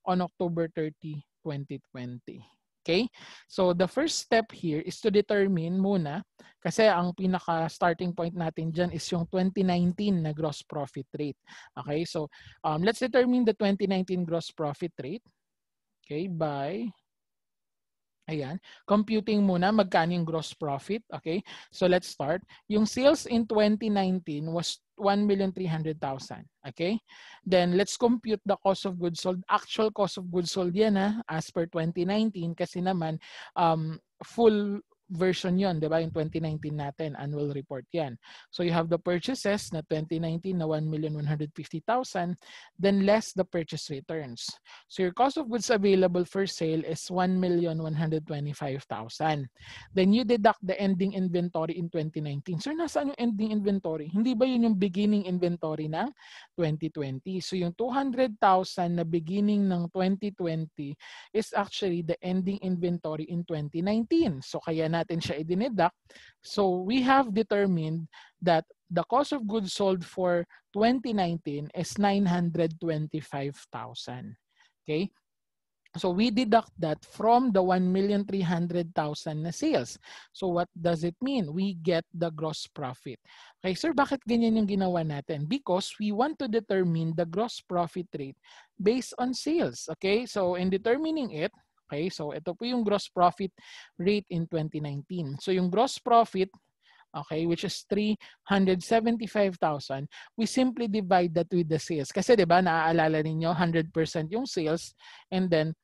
Speaker 1: on October 30, 2020. Okay, so the first step here is to determine muna, kasi ang pinaka starting point natin dyan is yung 2019 na gross profit rate. Okay, so let's determine the 2019 gross profit rate. Okay, by ayan, computing muna magkano yung gross profit. Okay, so let's start. Yung sales in 2019 was 1,300,000. Okay, then let's compute the cost of goods sold. Actual cost of goods sold yan as per 2019 kasi naman full version yon, di ba? Yung 2019 natin, annual report yan. So you have the purchases na 2019 na 1,150,000, then less the purchase returns. So your cost of goods available for sale is 1,125,000. Then you deduct the ending inventory in 2019. So nasaan yung ending inventory? Hindi ba yun yung beginning inventory ng 2020? So yung 200,000 na beginning ng 2020 is actually the ending inventory in 2019. So kaya natin siya i-deduct. So we have determined that the cost of goods sold for 2019 is 925,000. Okay? So we deduct that from the 1,300,000 na sales. So what does it mean? We get the gross profit. Okay, sir, bakit ganyan yung ginawa natin? Because we want to determine the gross profit rate based on sales. Okay, so in determining it, okay, so ito po yung gross profit rate in 2019. So yung gross profit, okay, which is 375,000, we simply divide that with the sales. Kasi 'di ba naaalala ninyo 100% yung sales and then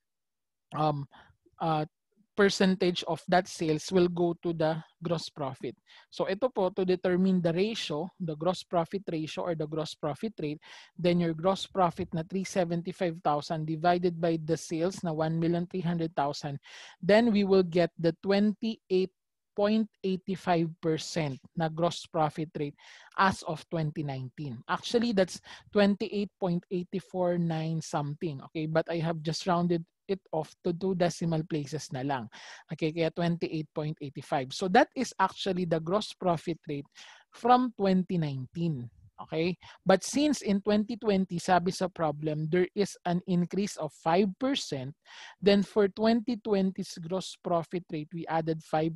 Speaker 1: percentage of that sales will go to the gross profit. So ito po, to determine the ratio, the gross profit ratio or the gross profit rate, then your gross profit na 375,000 divided by the sales na 1,300,000, then we will get the 28.85% na gross profit rate as of 2019. Actually, that's 28.849 something. Okay, but I have just rounded it off to 2 decimal places na lang. Okay, kaya 28.85. So that is actually the gross profit rate from 2019. Okay, but since in 2020, sabi sa problem, there is an increase of 5%, then for 2020's gross profit rate, we added 5%.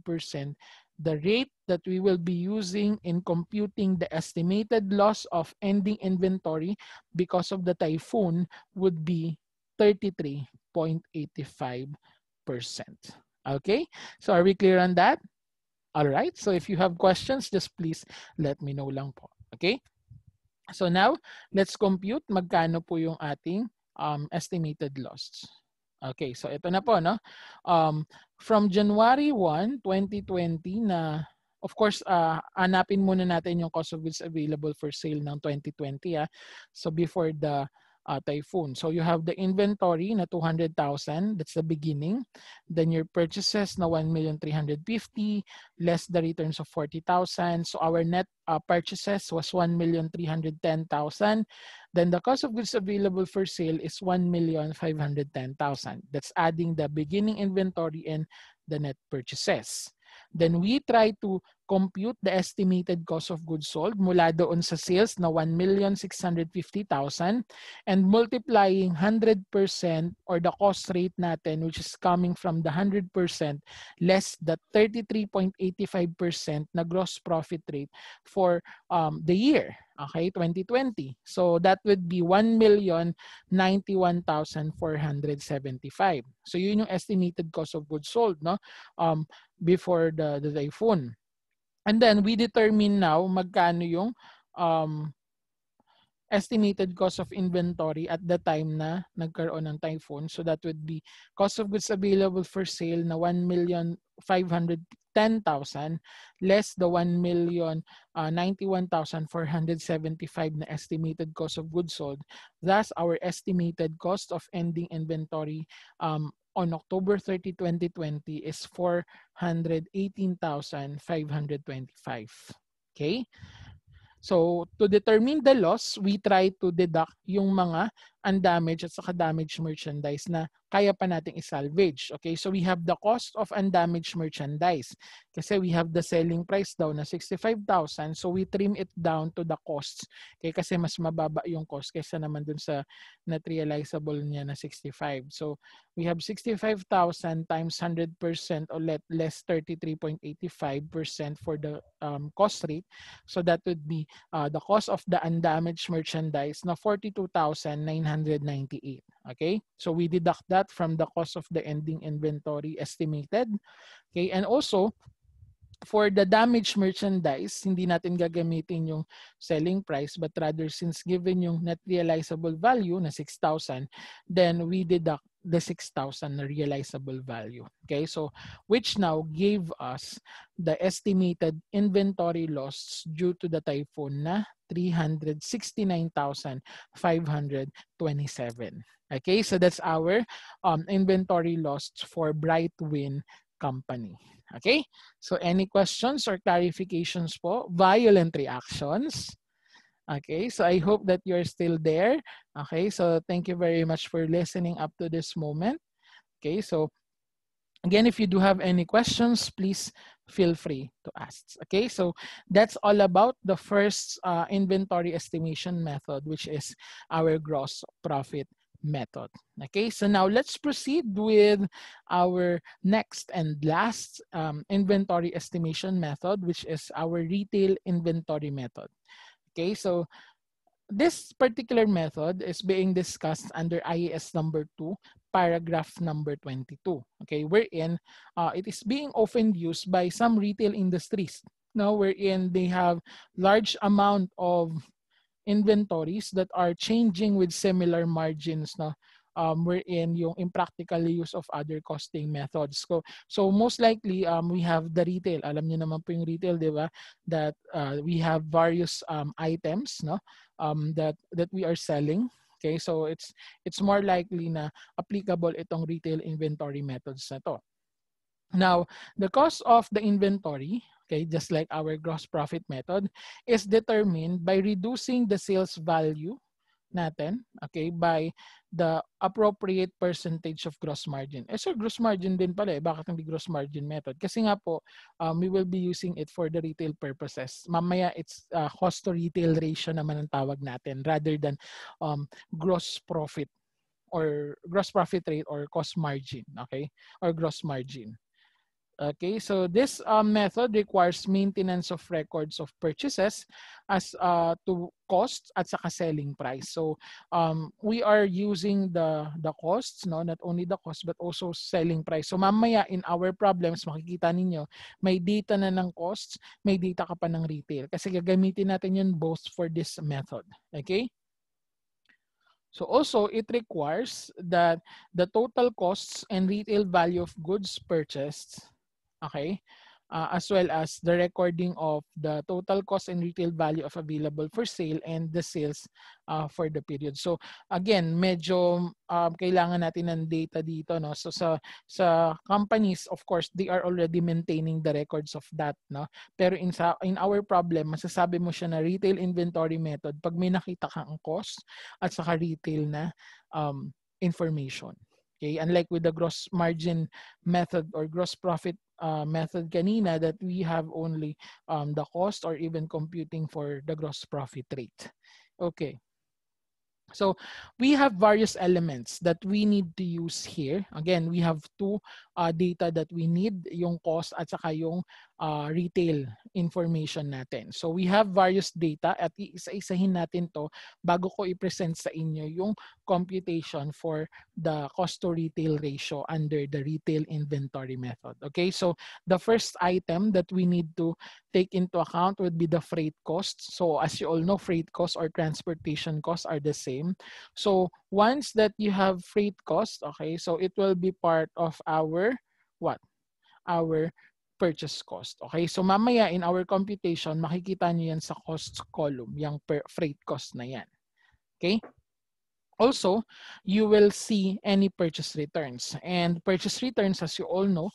Speaker 1: The rate that we will be using in computing the estimated loss of ending inventory because of the typhoon would be 33.85%. Okay, so are we clear on that? All right, so if you have questions, just please let me know lang po. Okay, so now let's compute magkano po yung ating estimated loss. Okay, so ito na po, no? From January 1, 2020 na, of course, hanapin muna natin yung cost of goods available for sale ng 2020. So before the typhoon. So you have the inventory na 200,000, that's the beginning. Then your purchases na 1,350,000 less the returns of 40,000. So our net purchases was 1,310,000. Then the cost of goods available for sale is 1,510,000. That's adding the beginning inventory and the net purchases. Then we try to compute the estimated cost of goods sold mula doon sa sales na 1,650,000 and multiplying 100% or the cost rate natin, which is coming from the 100% less the 33.85% na gross profit rate for the year. Okay, 2020. So that would be 1,091,475. So yun yung estimated cost of goods sold, no? Before the typhoon. And then we determine now magkano yung estimated cost of inventory at the time na nagkaroon ng typhoon. So that would be cost of goods available for sale na 1,510,000 less the 1,091,475 na estimated cost of goods sold. Thus, our estimated cost of ending inventory on October 30, 2020 is 418,525. Okay? So, to determine the loss, we try to deduct yung mga undamaged at saka damaged merchandise na kaya pa nating isalvage. Okay, so we have the cost of undamaged merchandise. Kasi we have the selling price daw na 65,000, so we trim it down to the costs. Okay, kasi mas mababa yung cost kaysa naman dun sa net realizable niya na 65. So we have 65,000 times 100% or less 33.85% for the cost rate. So that would be the cost of the undamaged merchandise na 42,998. Okay, so we deduct that from the cost of the ending inventory estimated. Okay, and also for the damaged merchandise, hindi natin gagamitin yung selling price, but rather since given yung net realizable value na 6,000, then we deduct the 6,000 na realizable value. Okay, so which now gave us the estimated inventory loss due to the typhoon na 369,527. Okay, so that's our inventory loss for Brightwind Company. Okay, so any questions or clarifications po? Violent reactions. Okay, so I hope that you're still there. Okay, so thank you very much for listening up to this moment. Okay, so again, if you do have any questions, please feel free to ask. Okay, so that's all about the first inventory estimation method, which is our gross profit method. Okay, so now let's proceed with our next and last inventory estimation method, which is our retail inventory method. Okay, so this particular method is being discussed under IAS number 2, paragraph number 22. Okay, wherein it is being often used by some retail industries, no, wherein they have large amount of inventories that are changing with similar margins, no, wherein yung impractical use of other costing methods. So most likely, we have the retail. Alam niyo naman po yung retail, di ba? That we have various items, no, that we are selling. Okay, so it's more likely na applicable itong retail inventory methods na to. Now, the cost of the inventory, okay, just like our gross profit method, is determined by reducing the sales value natin, okay, by the appropriate percentage of gross margin. So gross margin din pala eh. Bakit hindi gross margin method? Kasi nga po, we will be using it for the retail purposes. Mamaya, it's cost to retail ratio naman ang tawag natin rather than gross profit or gross profit rate or cost margin, okay, or gross margin. Okay, so this method requires maintenance of records of purchases as to costs at saka selling price. So we are using the costs, no, not only the cost but also selling price. So mamaya in our problems, makikita ninyo, may data na ng costs, may data ka pa ng retail. Kasi gagamitin natin yun both for this method. Okay? So also, it requires that the total costs and retail value of goods purchased, okay, as well as the recording of the total cost and retail value of available for sale and the sales for the period. So again, medyo kailangan natin ng data dito, no? So sa companies, of course, they are already maintaining the records of that, no? Pero in our problem, masasabi mo siya na retail inventory method pag may nakita kang cost at saka retail na information. Okay, unlike with the gross margin method or gross profit method kanina that we have only the cost or even computing for the gross profit rate. Okay. So we have various elements that we need to use here. Again, we have two data that we need, yung cost at saka yung retail information natin. So we have various data at isa-isahin natin to bago ko i-present sa inyo yung computation for the cost to retail ratio under the retail inventory method. Okay, so the first item that we need to take into account would be the freight costs. So as you all know, freight costs or transportation costs are the same. So once that you have freight cost, okay, so it will be part of our what? Our purchase cost. Okay, so mamaya in our computation, makikita niyo yan sa cost column, yung freight cost na yan. Okay? Also, you will see any purchase returns. And purchase returns, as you all know,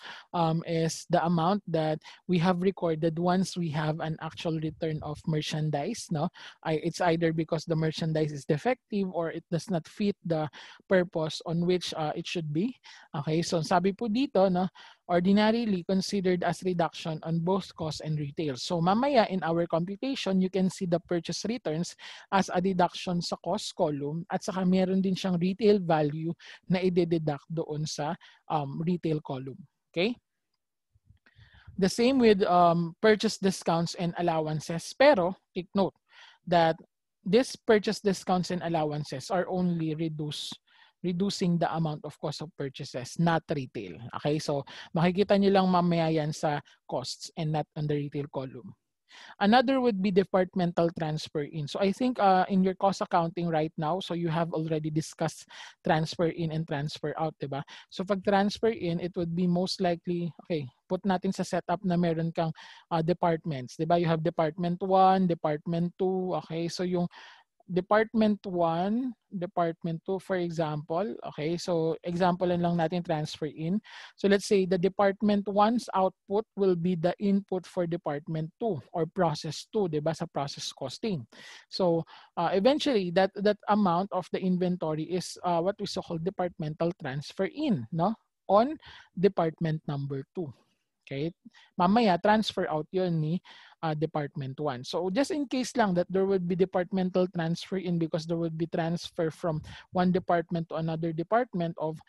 Speaker 1: is the amount that we have recorded once we have an actual return of merchandise. No, it's either because the merchandise is defective or it does not fit the purpose on which it should be. Okay, so sabi po dito, no, ordinarily considered as reduction on both cost and retail. So mamaya in our computation, you can see the purchase returns as a deduction sa cost column at saka meron din siyang retail value na i-deduct doon sa retail column. Okay? The same with purchase discounts and allowances. Pero take note that these purchase discounts and allowances are only reducing the amount of cost of purchases, not retail. Okay, so makikita nyo lang mamaya yan sa costs and not on the retail column. Another would be departmental transfer in. So I think in your cost accounting right now, so you have already discussed transfer in and transfer out, diba? So pag transfer in, it would be most likely, okay, put natin sa setup na meron kang departments, diba? You have department 1, department 2, okay? So yung Department 1, Department 2, for example. Okay, so example lang natin transfer in. So let's say the Department 1's output will be the input for Department 2 or Process 2, diba, sa process costing. So eventually, that amount of the inventory is what we so-called departmental transfer in, no? On Department number 2. Okay? Mamaya, transfer out yun ni Department 1. So just in case lang that there would be departmental transfer in because there would be transfer from one department to another department of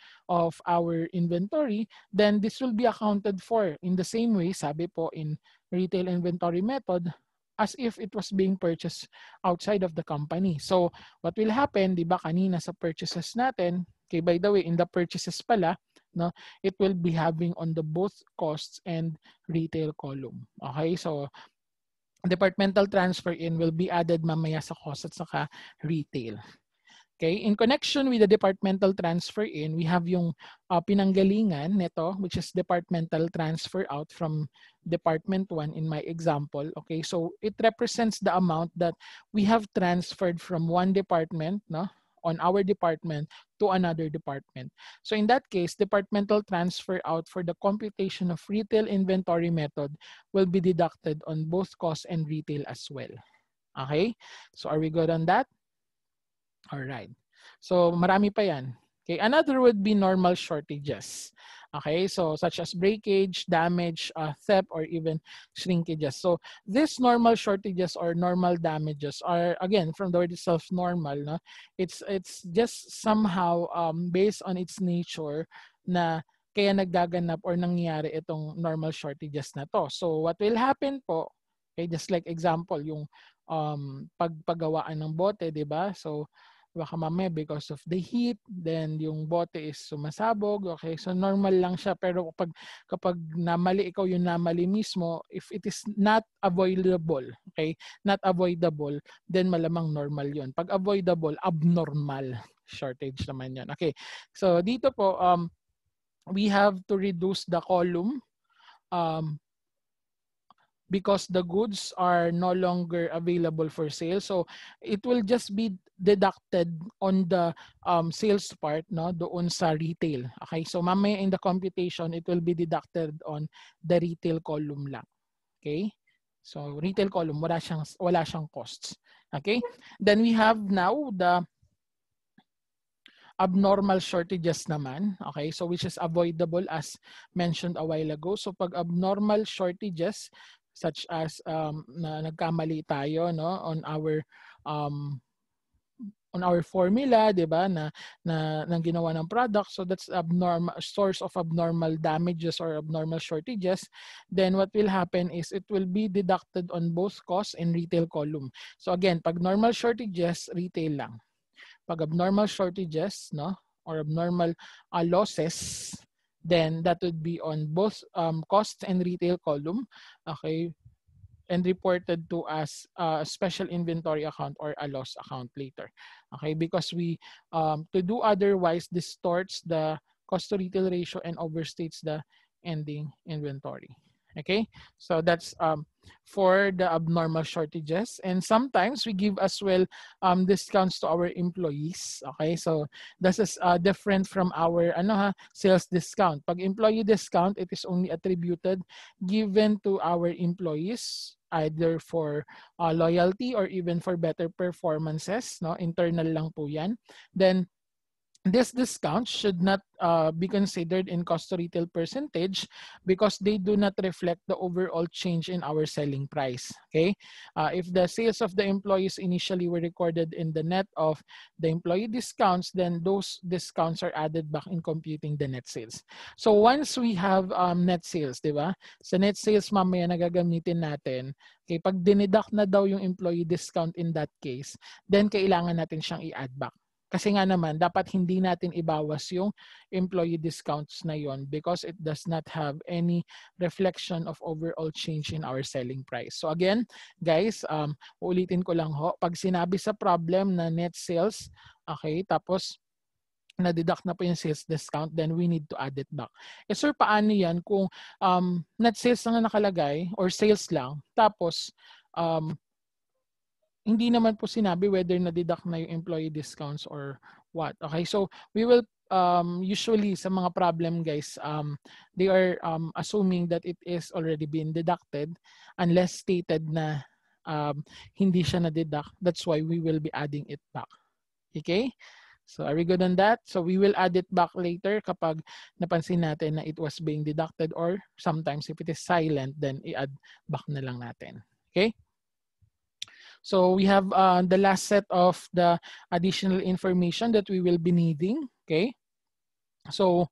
Speaker 1: our inventory, then this will be accounted for in the same way, sabi po in retail inventory method, as if it was being purchased outside of the company. So what will happen, di ba kanina sa purchases natin, okay, by the way, in the purchases pala, no, it will be having on the both costs and retail column. Okay, so departmental transfer in will be added mamaya sa cost at saka retail. Okay, in connection with the departmental transfer in, we have yung pinanggalingan nito, which is departmental transfer out from Department 1 in my example. Okay, so it represents the amount that we have transferred from one department, no, on our department to another department. So in that case, departmental transfer out for the computation of retail inventory method will be deducted on both cost and retail as well. Okay, so are we good on that? All right. So marami pa yan. Okay, another would be normal shortages. Okay, so such as breakage, damage, theft, or even shrinkages. So these normal shortages or normal damages are, again, from the word itself, normal. No? It's just somehow based on its nature na kaya naggaganap or nangyayari itong normal shortages na to. So what will happen po, okay, just like example, yung pagpagawaan ng bote, di ba? So baka mamaya because of the heat, then yung bote is sumasabog. Okay, so normal lang siya. Pero kapag namali, ikaw yung namali mismo, if it is not avoidable, okay, not avoidable, then malamang normal yun. Pag avoidable, abnormal shortage naman yun. Okay, so dito po, we have to reduce the column because the goods are no longer available for sale. So it will just be deducted on the sales part, no, doon sa retail. Okay, so mamaya in the computation, it will be deducted on the retail column lang. Okay, so retail column, wala siyang costs. Okay, then we have now the abnormal shortages naman, okay, so which is avoidable as mentioned a while ago. So pag abnormal shortages such as na nagkamali tayo, no, on our formula, 'di ba, na ginawa ng product, so that's abnormal source of abnormal damages or abnormal shortages. Then what will happen is it will be deducted on both cost and retail column. So again, pag normal shortages, retail lang. Pag abnormal shortages, no, or abnormal losses, then that would be on both cost and retail column, okay, and reported to as a special inventory account or a loss account later. Okay, because we to do otherwise distorts the cost to retail ratio and overstates the ending inventory. Okay, so that's for the abnormal shortages. And sometimes we give as well discounts to our employees. Okay, so this is different from our sales discount. Pag employee discount, it is only attributed, given to our employees either for loyalty or even for better performances. No, internal lang po yan. Then this discount should not be considered in cost to retail percentage because they do not reflect the overall change in our selling price. Okay, if the sales of the employees initially were recorded in the net of the employee discounts, then those discounts are added back in computing the net sales. So once we have net sales, di ba? Sa net sales mamaya nagagamitin natin, okay, pag dineduct na daw yung employee discount in that case, then kailangan natin siyang i-add back. Kasi nga naman, dapat hindi natin ibawas yung employee discounts na yon because it does not have any reflection of overall change in our selling price. So again, guys, ulitin ko lang ho, pag sinabi sa problem na net sales, okay, tapos na-deduct na po yung sales discount, then we need to add it back. Eh sir, paano yan kung net sales lang na nakalagay or sales lang, tapos hindi naman po sinabi whether na-deduct na yung employee discounts or what. Okay, so we will usually sa mga problem guys, they are assuming that it is already been deducted unless stated na hindi siya na-deduct. That's why we will be adding it back. Okay? So are we good on that? So we will add it back later kapag napansin natin na it was being deducted, or sometimes if it is silent, then i-add back na lang natin. Okay? So we have the last set of the additional information that we will be needing. Okay. So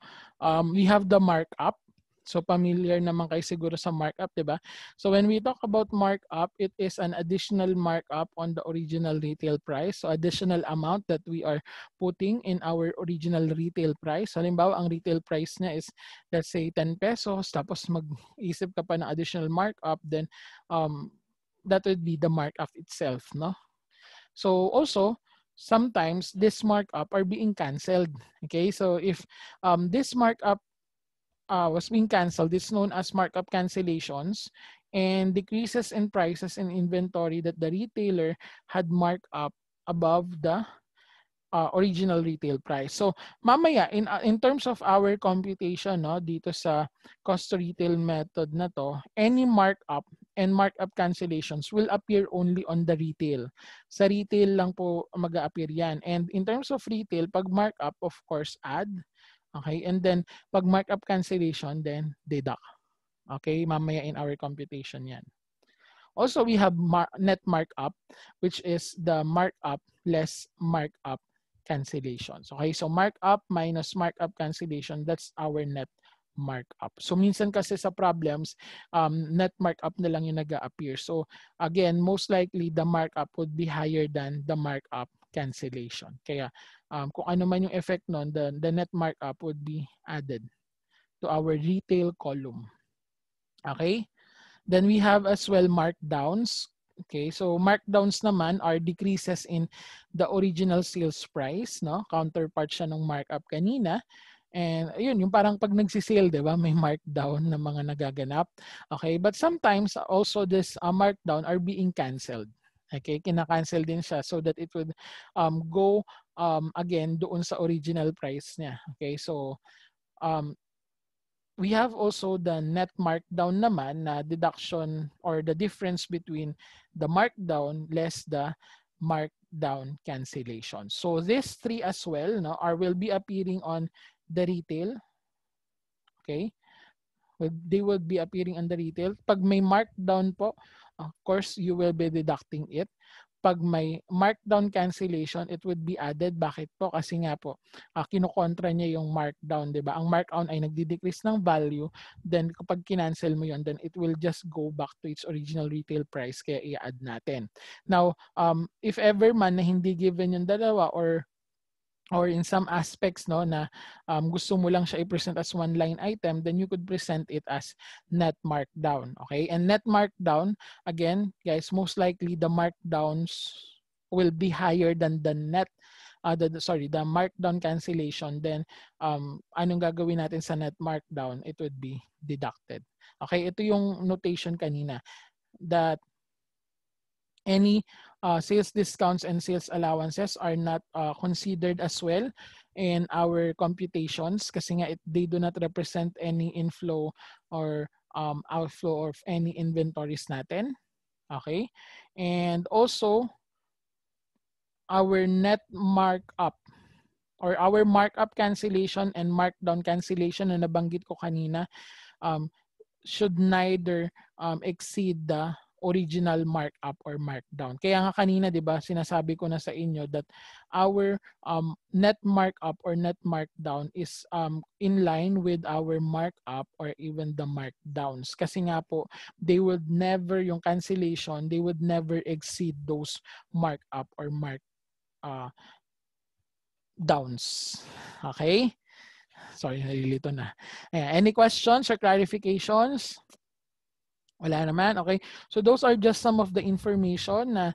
Speaker 1: we have the markup. So familiar naman kayo siguro sa markup, diba? So when we talk about markup, it is an additional markup on the original retail price. So additional amount that we are putting in our original retail price. So halimbawa, ang retail price niya is, let's say, 10 pesos. Tapos mag-isip ka pa ng additional markup, then that would be the markup itself, no? So also, sometimes this markup are being canceled. Okay, so if this markup was being canceled, it's known as markup cancellations, and decreases in prices in inventory that the retailer had marked up above the original retail price. So mamaya in terms of our computation, no, dito sa cost to retail method na to, any markup and markup cancellations will appear only on the retail. Sa retail lang po mag-a-appear yan. And in terms of retail, pag markup, of course, add. Okay, and then pag markup cancellation, then deduct. Okay, mamaya in our computation yan. Also, we have net markup, which is the markup less markup cancellations. Okay, so markup minus markup cancellation, that's our net markup. So minsan kasi sa problems, net markup na lang yung nag-a-appear. So again, most likely the markup would be higher than the markup cancellation. Kaya kung ano man yung effect nun, the net markup would be added to our retail column. Okay? Then we have as well markdowns. Okay, so markdowns naman are decreases in the original sales price, no? Counterpart siya ng markup kanina. And ayun, yung parang pag nagsisale, di ba, may markdown na mga nagaganap. Okay, but sometimes also this markdown are being canceled. Okay, kina-cancel din siya so that it would go again doon sa original price niya. Okay, so we have also the net markdown naman na deduction or the difference between the markdown less the markdown cancellation. So these three as well, no, will be appearing on the retail. Okay. They will be appearing on the retail. Pag may markdown po, of course, you will be deducting it. Pag may markdown cancellation, it would be added. Bakit po? Kasi nga po, kinukontra niya yung markdown, di ba? Ang markdown ay nagdi-decrease ng value. Then kapag kinancel mo yun, then it will just go back to its original retail price. Kaya i-add natin. Now, if ever man na hindi given yung dalawa or in some aspects, no, na gusto mo lang siya i-present as one line item, then you could present it as net markdown. Okay, and net markdown, again guys, most likely the markdowns will be higher than the net the markdown cancellation. Then anong gagawin natin sa net markdown? It would be deducted. Okay, ito yung notation kanina. that any sales discounts and sales allowances are not considered as well in our computations kasi nga they do not represent any inflow or outflow of any inventories natin. Okay? And also, our net markup or our markup cancellation and markdown cancellation na nabanggit ko kanina should neither exceed the original markup or markdown. Kaya nga kanina, di ba, sinasabi ko na sa inyo that our net markup or net markdown is in line with our markup or even the markdowns. Kasi nga po, they would never, yung cancellation, they would never exceed those markup or markdowns. Okay? Sorry, nalilito na. Ayan. Any questions or clarifications? Wala naman. Okay. So those are just some of the information na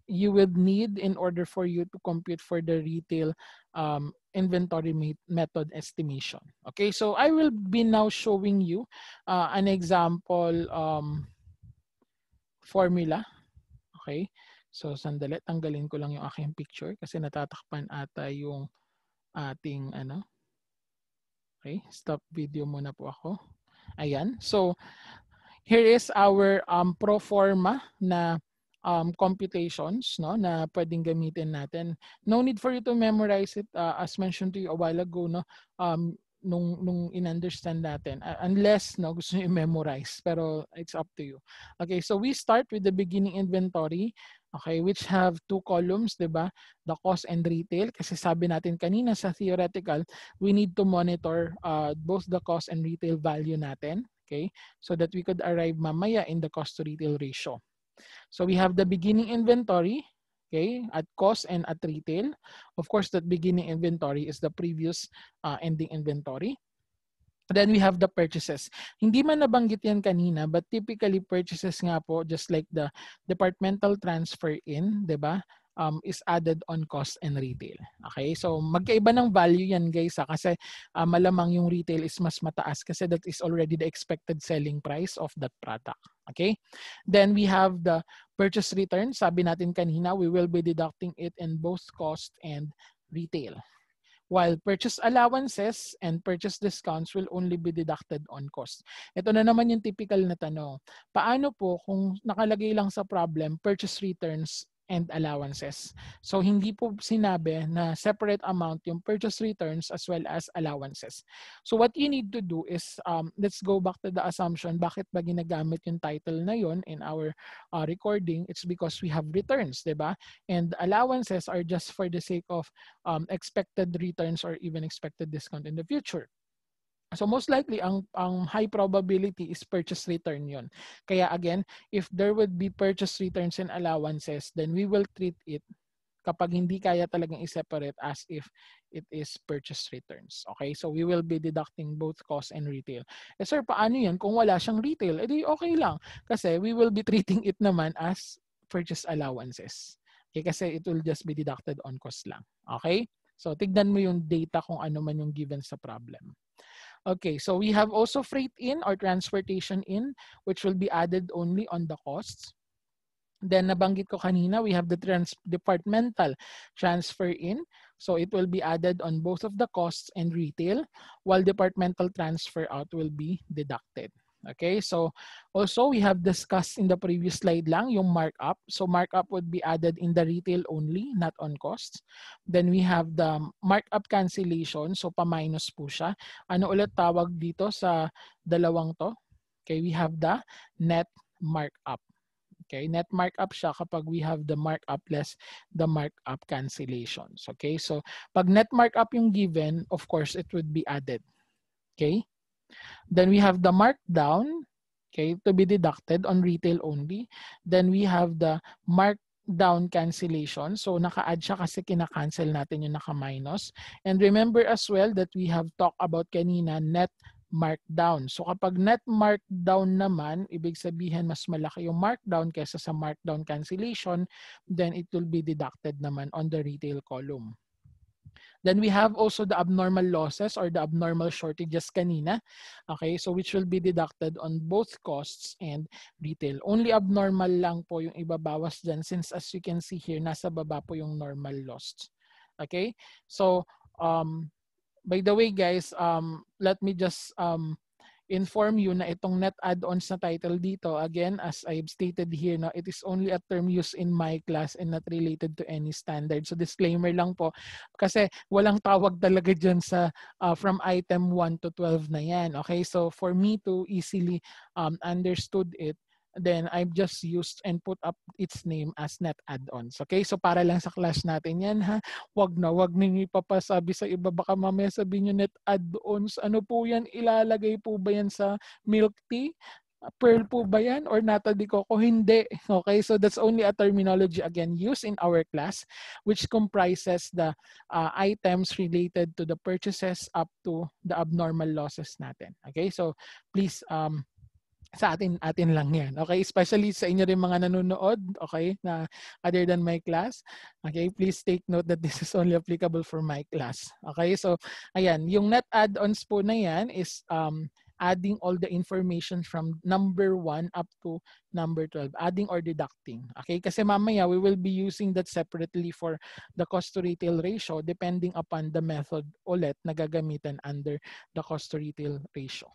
Speaker 1: you would need in order for you to compute for the retail inventory method estimation. Okay. So I will be now showing you an example formula. Okay. So sandali, tanggalin ko lang yung aking picture kasi natatakpan ata yung ating ano. Okay. Stop video muna po ako. Ayan. So here is our pro forma na computations, no, na pwedeng gamitin natin. No need for you to memorize it as mentioned to you a while ago, no, nung in-understand natin unless no gusto niyo i-memorize, pero it's up to you. Okay, so we start with the beginning inventory, okay, which have two columns, 'di ba? The cost and retail, kasi sabi natin kanina sa theoretical, we need to monitor both the cost and retail value natin. Okay, so that we could arrive mamaya in the cost to retail ratio. So we have the beginning inventory, okay, at cost and at retail. Of course, that beginning inventory is the previous ending inventory. Then we have the purchases. Hindi man nabanggit yan kanina, but typically purchases nga po, just like the departmental transfer in, 'di ba? Is added on cost and retail. Okay? So magkaiba ng value yan guys kasi malamang yung retail is mas mataas kasi that is already the expected selling price of that product. Okay? Then we have the purchase return. Sabi natin kanina, we will be deducting it in both cost and retail. While purchase allowances and purchase discounts will only be deducted on cost. Ito na naman yung typical na tanong. Paano po kung nakalagay lang sa problem, purchase returns and allowances? So hindi po sinabi na separate amount yung purchase returns as well as allowances. So what you need to do is, let's go back to the assumption, bakit ba ginagamit yung title na yon in our recording? It's because we have returns, diba? And allowances are just for the sake of expected returns or even expected discount in the future. So most likely, ang high probability is purchase return yon. Kaya again, if there would be purchase returns and allowances, then we will treat it kapag hindi kaya talagang i-separate as if it is purchase returns. Okay? So we will be deducting both cost and retail. Eh sir, paano yan kung wala siyang retail? Eh di okay lang. Kasi we will be treating it naman as purchase allowances. Okay? Kasi it will just be deducted on cost lang. Okay? So tignan mo yung data kung ano man yung given sa problem. Okay, so we have also freight in or transportation in, which will be added only on the costs. Then nabanggit ko kanina, we have the departmental transfer in. So it will be added on both of the costs and retail, while departmental transfer out will be deducted. Okay, so also we have discussed in the previous slide lang yung markup. So markup would be added in the retail only, not on costs. Then we have the markup cancellation. So pa-minus po siya. Ano ulit tawag dito sa dalawang to? Okay, we have the net markup. Okay, net markup siya kapag we have the markup less the markup cancellations. Okay, so pag net markup yung given, of course, it would be added. Okay, then we have the markdown, okay, to be deducted on retail only. Then we have the markdown cancellation. So naka-add siya kasi kina-cancel natin yung naka-minus. And remember as well that we have talked about kanina net markdown. So kapag net markdown naman, ibig sabihin mas malaki yung markdown kaysa sa markdown cancellation, then it will be deducted naman on the retail column. Then we have also the abnormal losses or the abnormal shortages kanina. Okay, so which will be deducted on both costs and retail. Only abnormal lang po yung ibabawas dyan since as you can see here, nasa baba po yung normal loss. Okay, so by the way guys, let me just inform you na itong net add-ons na title dito, again, as I've stated here, no, it is only a term used in my class and not related to any standard. So disclaimer lang po, kasi walang tawag talaga dyan sa from item 1 to 12 na yan. Okay, so for me to easily understood it, then I've just used and put up its name as net add-ons. Okay, so para lang sa class natin yan ha. Wag ninyo ipapasabi sa iba, baka mamaya sabihin nyo net add-ons. Ano po yan? Ilalagay po ba yan sa milk tea? Pearl po ba yan? Or nata de coco? Hindi. Okay, so that's only a terminology again used in our class which comprises the items related to the purchases up to the abnormal losses natin. Okay, so please sa atin lang yan. Okay, especially sa inyo rin mga nanonood, okay, na other than my class. Okay, please take note that this is only applicable for my class. Okay, so ayan, yung net add-ons po na yan is adding all the information from number 1 up to number 12, adding or deducting. Okay, kasi mamaya we will be using that separately for the cost to retail ratio depending upon the method ulit na gagamitan under the cost to retail ratio.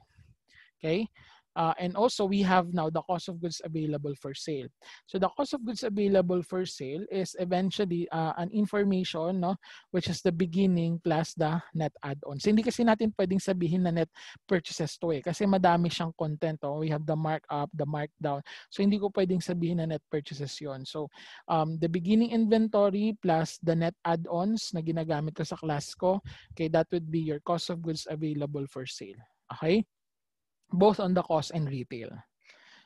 Speaker 1: Okay. And also we have now the cost of goods available for sale. So the cost of goods available for sale is eventually an information, no, which is the beginning plus the net add-ons. Hindi kasi natin pwedeng sabihin na net purchases to kasi madami siyang content. Oh. We have the markup, the markdown. So hindi ko pwedeng sabihin na net purchases yon. So the beginning inventory plus the net add-ons na ginagamit ko sa class ko, okay, that would be your cost of goods available for sale. Okay? Both on the cost and retail.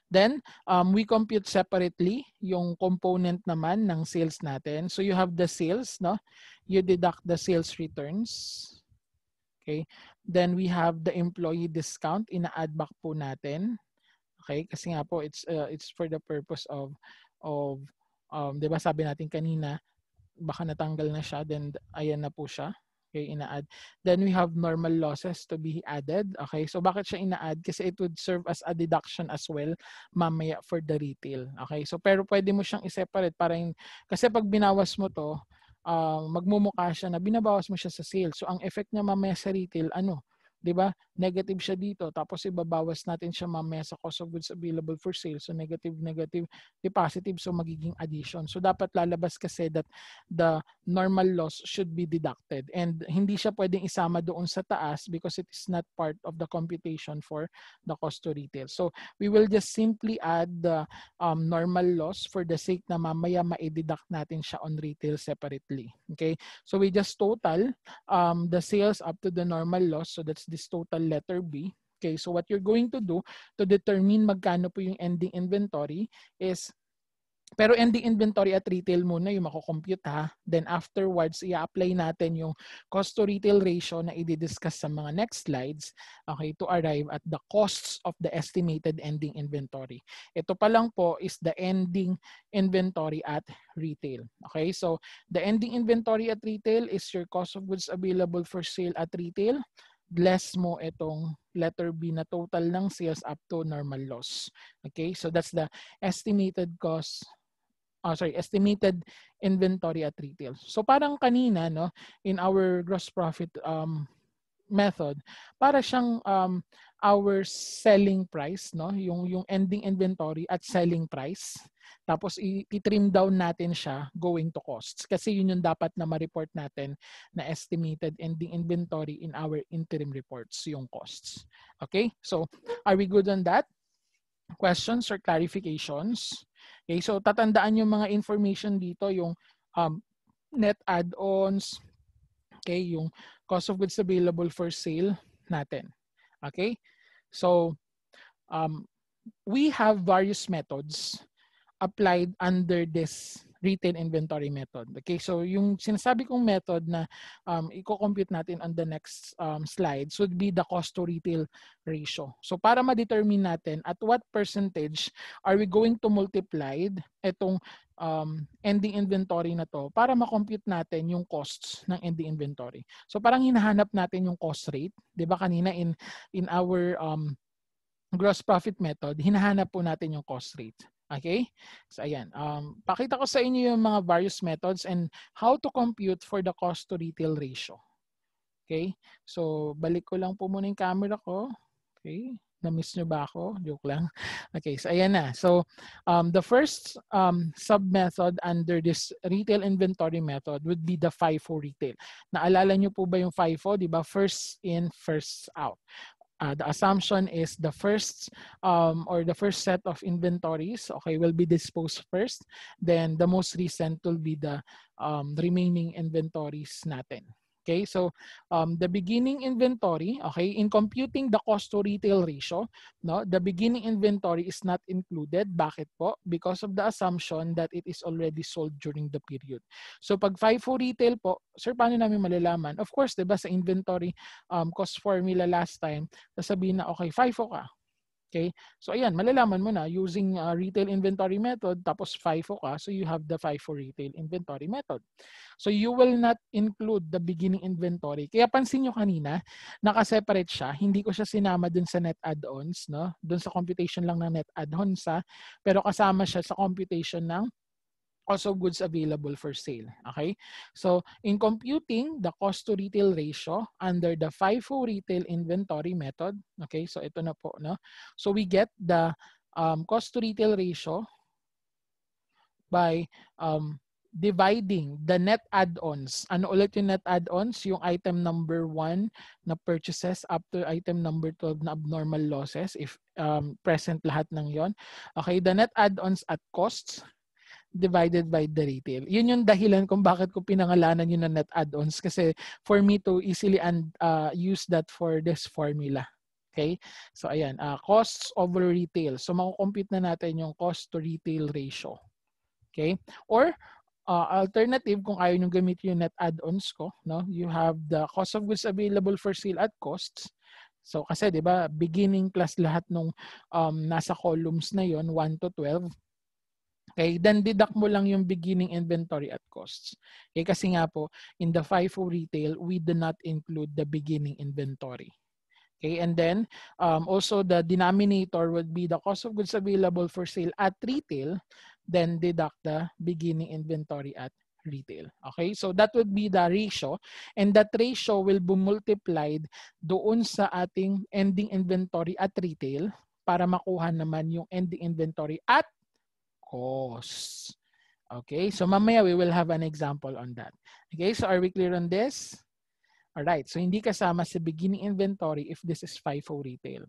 Speaker 1: Then, we compute separately yung component naman ng sales natin. So you have the sales, no? You deduct the sales returns. Okay? Then we have the employee discount, ina-add back po natin. Okay? Kasi nga po it's for the purpose of 'di ba sabi natin kanina, baka natanggal na siya, then ayan na po siya. Okay, ina-add. Then we have normal losses to be added. Okay, so bakit siya ina-add? Kasi it would serve as a deduction as well mamaya for the retail. Okay, so pero pwede mo siyang i-separate para kasi pag binawas mo to, magmumukha siya na binabawas mo siya sa sales. So ang effect niya mamaya sa retail, ano? 'Di ba? Negative siya dito. Tapos ibabawas natin siya mamaya sa cost of goods available for sale. So negative, di positive. So magiging addition. So dapat lalabas kasi that the normal loss should be deducted. And hindi siya pwedeng isama doon sa taas because it is not part of the computation for the cost to retail. So we will just simply add the normal loss for the sake na mamaya ma-deduct natin siya on retail separately. Okay? So we just total the sales up to the normal loss. So that's this total letter B. Okay, so what you're going to do to determine magkano po yung ending inventory is, pero ending inventory at retail muna yung mako-compute ha. Then afterwards, i-apply natin yung cost to retail ratio na i-discuss sa mga next slides, okay, to arrive at the costs of the estimated ending inventory. Ito pa lang po is the ending inventory at retail. Okay, so the ending inventory at retail is your cost of goods available for sale at retail, less mo itong letter B na total ng sales up to normal loss. Okay, so that's the estimated cost, estimated inventory at retail. So parang kanina, no, in our gross profit method, para siyang our selling price, no, yung ending inventory at selling price. Tapos i-trim down natin siya going to costs. Kasi yun yung dapat na ma-report natin na estimated ending inventory in our interim reports, yung costs. Okay? So, are we good on that? Questions or clarifications? Okay, so tatandaan yung mga information dito, yung net add-ons, okay, yung cost of goods available for sale natin. Okay? So, we have various methods applied under this retail inventory method. Okay, so yung sinasabi kong method na i-compute natin on the next slides would be the cost to retail ratio. So para ma-determine natin at what percentage are we going to multiply itong ending inventory na to para ma-compute natin yung costs ng ending inventory. So parang hinahanap natin yung cost rate. 'Di ba kanina in our gross profit method, hinahanap po natin yung cost rate. Okay? So ayan, pakita ko sa inyo yung mga various methods and how to compute for the cost to retail ratio. Okay? So balik ko lang po muna yung camera ko. Okay? Na-miss nyo ba ako? Joke lang. Okay, so ayan na. So the first sub-method under this retail inventory method would be the FIFO retail. Naalala nyo po ba yung FIFO? Di ba? First in, first out. The assumption is the first or the first set of inventories, okay, will be disposed first. Then the most recent will be the remaining inventories natin. Okay, so the beginning inventory, okay, in computing the cost to retail ratio, no, the beginning inventory is not included. Bakit po? Because of the assumption that it is already sold during the period. So pag FIFO retail po, sir, paano namin malalaman? Of course, 'di ba sa inventory cost formula last time, sasabihin na okay, FIFO ka. Okay? So ayan, malalaman mo na using retail inventory method tapos FIFO ka, so you have the FIFO retail inventory method. So you will not include the beginning inventory. Kaya pansin nyo kanina, naka-separate siya. Hindi ko siya sinama dun sa net add-ons, no? Dun sa computation lang ng net add-ons, pero kasama siya sa computation ng cost of goods available for sale. Okay? So, in computing the cost to retail ratio under the FIFO retail inventory method, okay? So, ito na po, no? So, we get the cost to retail ratio by dividing the net add-ons. Ano ulit yung net add-ons? Yung item number 1 na purchases up to item number 12 na abnormal losses if present lahat ng yon. Okay, the net add-ons at costs divided by the retail. Yun yung dahilan kung bakit ko pinangalanan yun na net add-ons kasi for me to easily use that for this formula. Okay? So ayan, costs over retail. So makukompute na natin yung cost to retail ratio. Okay? Or alternative, kung ayaw nyo gamitin yung net add-ons ko, no? You have the cost of goods available for sale at costs. So kasi 'di ba, beginning plus lahat nung nasa columns na yon 1 to 12. Okay, then deduct mo lang yung beginning inventory at costs. Okay, kasi nga po, in the FIFO retail, we do not include the beginning inventory. Okay, and then also the denominator would be the cost of goods available for sale at retail, then deduct the beginning inventory at retail. Okay, so that would be the ratio, and that ratio will be multiplied doon sa ating ending inventory at retail para makuha naman yung ending inventory at costs. Okay, so mamaya we will have an example on that. Okay, so are we clear on this? All right, so hindi kasama sa beginning inventory if this is FIFO retail.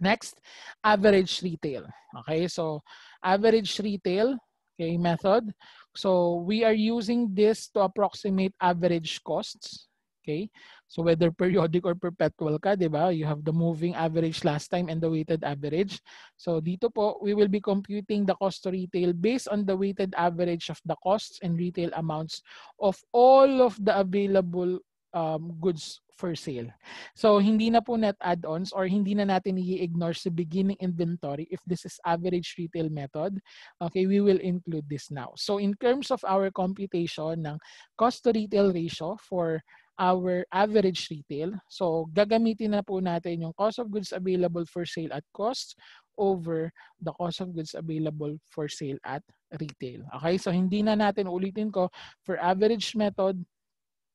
Speaker 1: Next, average retail. Okay, so average retail, okay, method. So we are using this to approximate average costs. Okay, so whether periodic or perpetual ka, di ba? You have the moving average last time and the weighted average. So dito po, we will be computing the cost to retail based on the weighted average of the costs and retail amounts of all of the available goods for sale. So hindi na po net add-ons or hindi na natin i-ignore sa beginning inventory if this is average retail method. Okay, we will include this now. So in terms of our computation ng cost to retail ratio for our average retail, so gagamitin na po natin yung cost of goods available for sale at cost over the cost of goods available for sale at retail. Okay, so hindi na natin, ulitin ko, for average method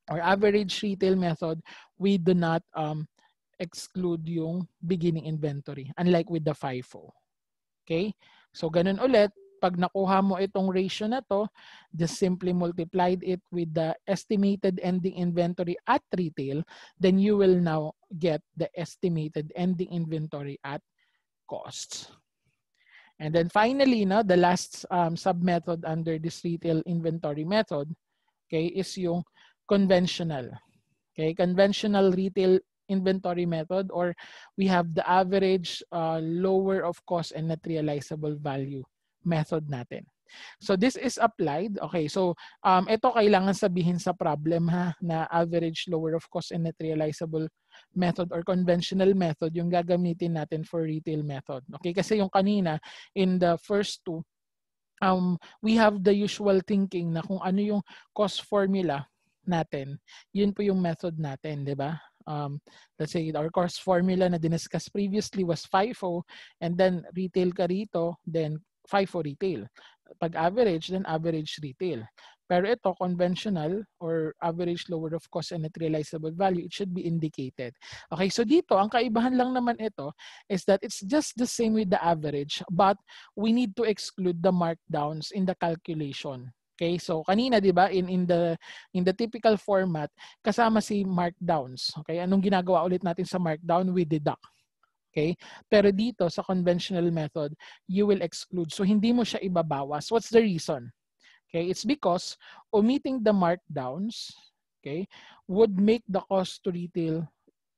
Speaker 1: or average retail method, we do not exclude yung beginning inventory, unlike with the FIFO. Okay? So ganun ulit, pag nakuha mo itong ratio na to, just simply multiplied it with the estimated ending inventory at retail, then you will now get the estimated ending inventory at costs. And then finally, the last sub-method under this retail inventory method, okay, is yung conventional. Okay, conventional retail inventory method, or we have the average lower of cost and net realizable value method natin. So this is applied. Okay, so ito kailangan sabihin sa problem na average lower of cost and net realizable method or conventional method yung gagamitin natin for retail method. Okay, kasi yung kanina in the first two, we have the usual thinking na kung ano yung cost formula natin, yun po yung method natin, di ba? Let's say our cost formula na diniscuss previously was FIFO, and then retail ka rito, then FIFO retail. Pag average, then average retail. Pero ito, conventional or average lower of cost and net realizable value, it should be indicated. Okay, so dito, ang kaibahan lang naman ito is that it's just the same with the average, but we need to exclude the markdowns in the calculation. Okay, so kanina 'di ba in the typical format kasama si markdowns. Okay, anong ginagawa ulit natin sa markdown? We deduct. Okay? Pero dito sa conventional method, you will exclude. So hindi mo siya ibabawas. What's the reason? Okay, it's because omitting the markdowns, okay, would make the cost to retail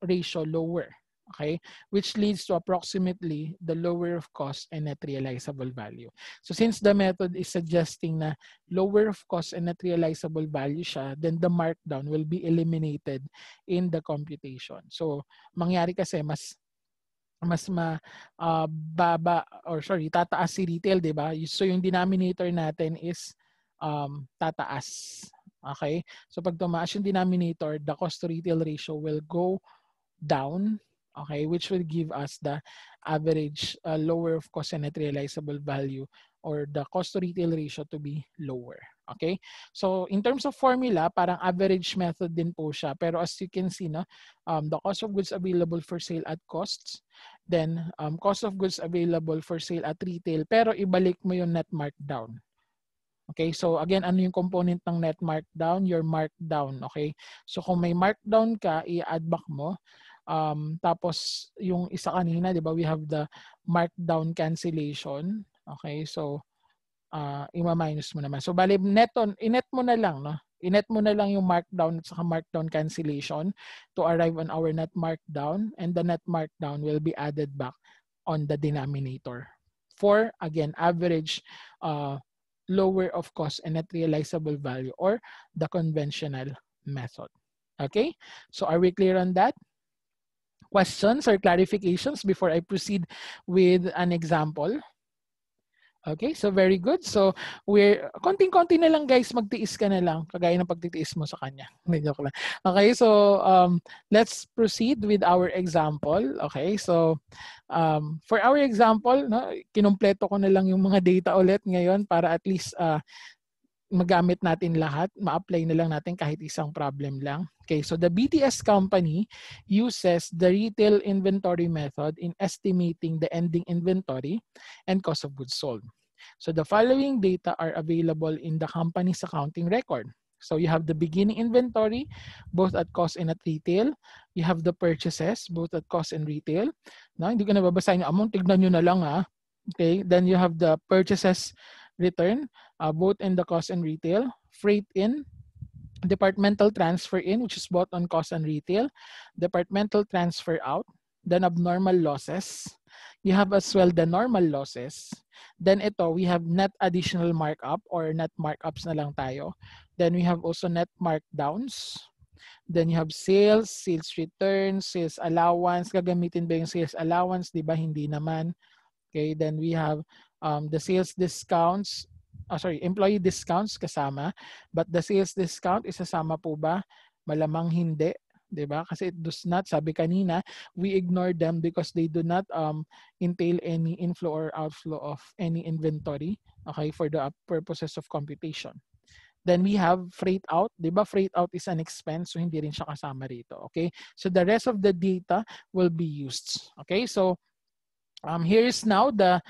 Speaker 1: ratio lower. Okay, which leads to approximately the lower of cost and net realizable value. So since the method is suggesting na lower of cost and net realizable value siya, then the markdown will be eliminated in the computation. So mangyari kasi mas baba or sorry, tataas si retail, 'di ba? So yung denominator natin is tataas. Okay? So pag tumaas yung denominator, the cost to retail ratio will go down, okay, which will give us the average lower of cost and net realizable value, or the cost to retail ratio to be lower. Okay? So in terms of formula, parang average method din po siya. Pero as you can see, no, the cost of goods available for sale at costs, then cost of goods available for sale at retail, pero ibalik mo yung net markdown. Okay, so again, ano yung component ng net markdown? Your markdown, okay? So kung may markdown ka, i-add back mo. Tapos yung isa kanina, di ba, we have the markdown cancellation. Okay, so ima-minus mo naman. So bali, inet mo na lang, no? Inet mo na lang yung markdown at saka markdown cancellation to arrive on our net markdown, and the net markdown will be added back on the denominator for, again, average lower of cost and net realizable value, or the conventional method. Okay, so are we clear on that? Questions or clarifications before I proceed with an example? Okay, so very good. So we're konting-konti na lang guys, magtiis ka na lang kagaya ng pagtitiis mo sa kanya. Joke lang. Okay, so let's proceed with our example. Okay, so for our example, no, kinumpleto ko na lang yung mga data ulit ngayon para at least magamit natin lahat, ma-apply na lang natin kahit isang problem lang. Okay, so the BTS company uses the retail inventory method in estimating the ending inventory and cost of goods sold. So the following data are available in the company's accounting record. So you have the beginning inventory, both at cost and at retail. You have the purchases, both at cost and retail. No, hindi ko na babasahin yung amount, tignan nyo na lang ha. Okay, then you have the purchases return, both in the cost and retail, freight in, departmental transfer in, which is both on cost and retail, departmental transfer out, then abnormal losses. You have as well the normal losses. Then ito, we have net additional markup or net markups na lang tayo. Then we have also net markdowns. Then you have sales, sales returns, sales allowance. Gagamitin ba yung sales allowance? Di ba? Hindi naman. Okay, then we have the sales discounts, employee discounts kasama, but the sales discount isasama po ba? Malamang hindi, 'di ba? Kasi it does not, sabi kanina, we ignore them because they do not entail any inflow or outflow of any inventory, okay, for the purposes of computation. Then we have freight out, 'di ba? Freight out is an expense, so hindi rin siya kasama rito, okay? So the rest of the data will be used, okay? So here is now the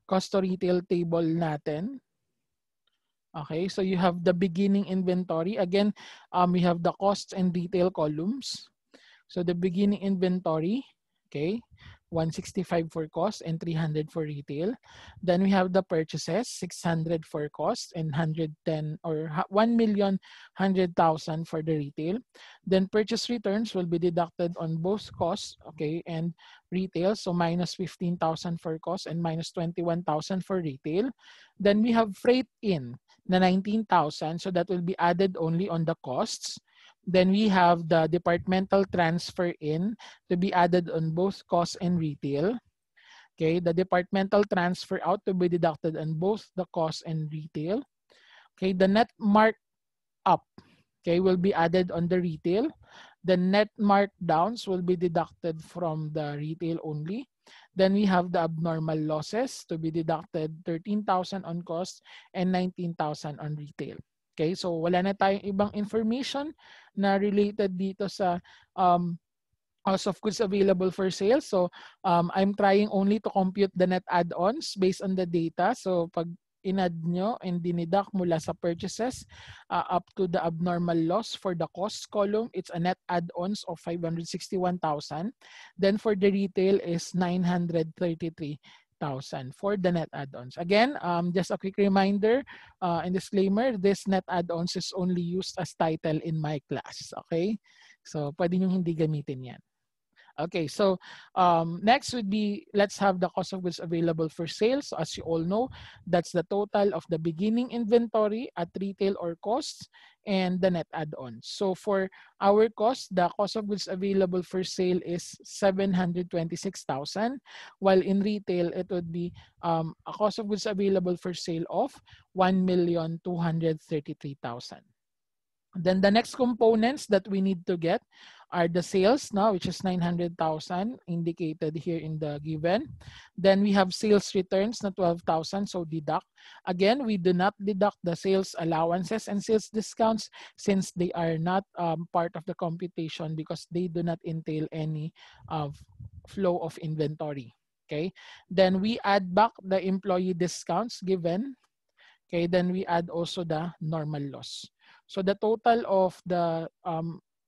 Speaker 1: cost to retail table natin. Okay, so you have the beginning inventory. Again, we have the costs and retail columns. So the beginning inventory, okay, 165 for cost and 300 for retail. Then we have the purchases, 600 for cost and 110 or 1,100,000 for the retail. Then purchase returns will be deducted on both costs, okay, and retail. So minus 15,000 for cost and minus 21,000 for retail. Then we have freight in na 19,000. So that will be added only on the costs. Then we have the departmental transfer in to be added on both cost and retail. Okay, the departmental transfer out to be deducted on both the cost and retail. Okay, the net markup, okay, will be added on the retail. The net markdowns will be deducted from the retail only. Then we have the abnormal losses to be deducted, 13,000 on cost and 19,000 on retail. Okay, so wala na tayong ibang information na related dito sa cost of goods available for sale. So I'm trying only to compute the net add-ons based on the data. So pag in-add nyo and diniduct mula sa purchases up to the abnormal loss for the cost column, it's a net add-ons of 561,000. Then for the retail is 933,000 for the net add-ons. Again, just a quick reminder and disclaimer, this net add-ons is only used as title in my class. Okay? So pwede nyo hindi gamitin yan. Okay, so next would be, let's have the cost of goods available for sale. So as you all know, that's the total of the beginning inventory at retail or costs and the net add-ons. So for our cost, the cost of goods available for sale is 726,000, while in retail, it would be a cost of goods available for sale of 1,233,000. Then the next components that we need to get are the sales now, which is 900,000 indicated here in the given. Then we have sales returns na 12,000, so deduct. Again, we do not deduct the sales allowances and sales discounts since they are not part of the computation because they do not entail any flow of inventory. Okay, then we add back the employee discounts given. Okay, then we add also the normal loss. So the total of the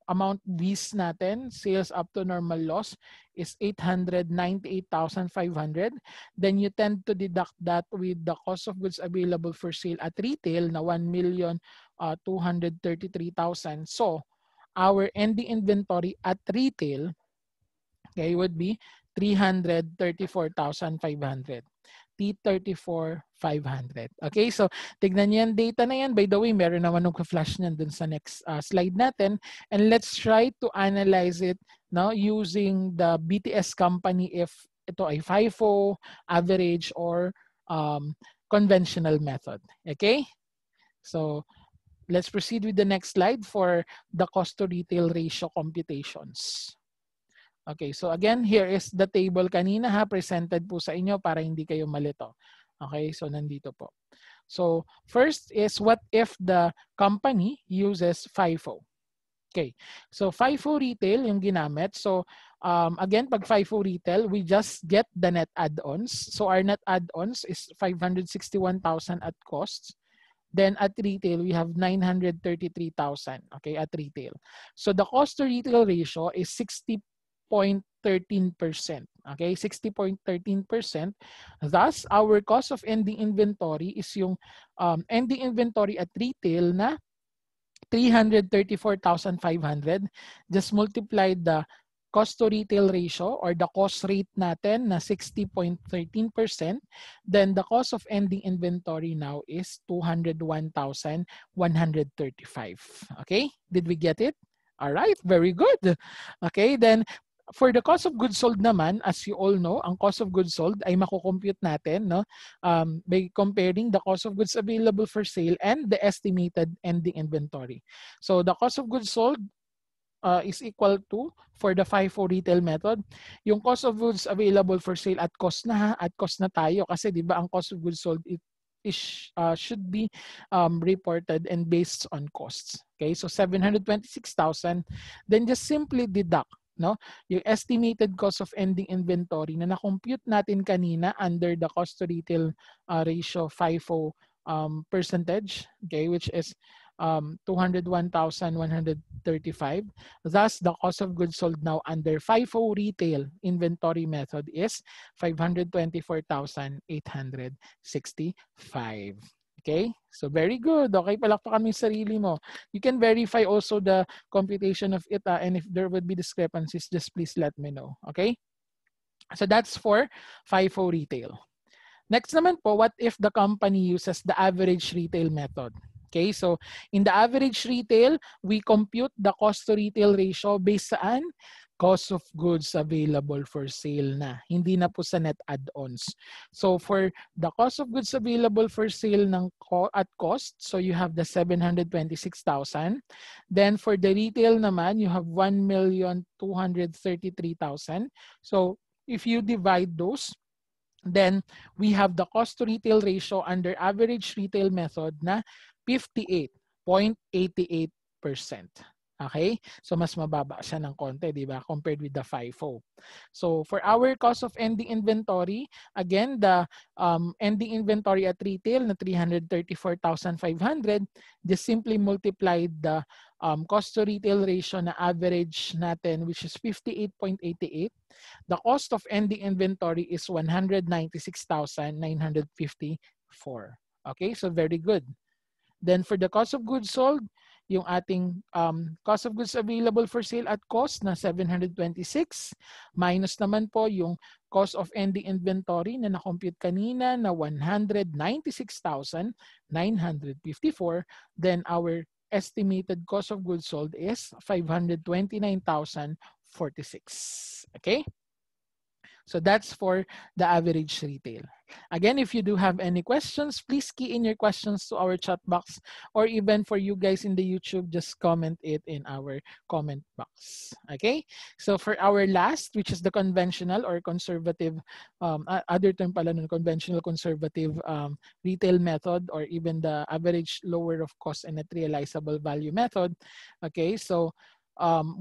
Speaker 1: amount fees natin, sales up to normal loss, is 898,500. Then you tend to deduct that with the cost of goods available for sale at retail na 1,233,000. So our ending inventory at retail, okay, would be 334,500. T34,500. Okay, so tignan niyo yung data na yan. By the way, meron naman nung-flash niyan dun sa next slide natin. And let's try to analyze it now using the BTS company if ito ay FIFO, average, or conventional method. Okay, so let's proceed with the next slide for the cost to retail ratio computations. Okay, so again, here is the table kanina presented po sa inyo para hindi kayo malito. Okay, so nandito po. So first is what if the company uses FIFO? Okay, so FIFO retail yung ginamit. So again, pag FIFO retail, we just get the net add-ons. So our net add-ons is 561,000 at costs. Then at retail, we have 933,000, okay, at retail. So the cost to retail ratio is 60.13%. Okay, 60.13%. Thus, our cost of ending inventory is yung ending inventory at retail na 334,500. Just multiply the cost to retail ratio or the cost rate natin na 60.13%. Then the cost of ending inventory now is 201,135. Okay, did we get it? All right, very good. Okay, then for the cost of goods sold naman, as you all know, ang cost of goods sold ay makukompute natin, no, by comparing the cost of goods available for sale and the estimated ending inventory. So the cost of goods sold is equal to, for the FIFO retail method, yung cost of goods available for sale at cost na tayo kasi di ba ang cost of goods sold should be reported and based on costs. Okay, so 726,000, then just simply deduct, no, yung estimated cost of ending inventory na na-compute natin kanina under the cost to retail ratio FIFO percentage, okay, which is 201,135. Thus, the cost of goods sold now under FIFO retail inventory method is 524,865. Okay, so very good. Okay, palakpakan mo yung sarili mo. You can verify also the computation of it and if there would be discrepancies, just please let me know. Okay, so that's for FIFO retail. Next naman po, what if the company uses the average retail method? Okay, so in the average retail, we compute the cost to retail ratio based saan? cost of goods available for sale na. Hindi na po sa net add-ons. So for the cost of goods available for sale ng at cost, so you have the 726,000. Then for the retail naman, you have 1,233,000. So if you divide those, then we have the cost to retail ratio under average retail method na 58.88%. Okay? So mas mababa siya ng konti, di ba? Compared with the FIFO. So for our cost of ending inventory, again, the ending inventory at retail na 334,500, just simply multiplied the cost to retail ratio na average natin, which is 58.88. The cost of ending inventory is 196,954. Okay, so very good. Then for the cost of goods sold, yung ating cost of goods available for sale at cost na 726 minus naman po yung cost of ending inventory na na-compute kanina na 196,954, then our estimated cost of goods sold is 529,046. Okay? So that's for the average retail. Again, if you do have any questions, please key in your questions to our chat box, or even for you guys in the YouTube, just comment it in our comment box. Okay? So for our last, which is the conventional or conservative, other term pala nun, conventional conservative retail method, or even the average lower of cost and net realizable value method. Okay, so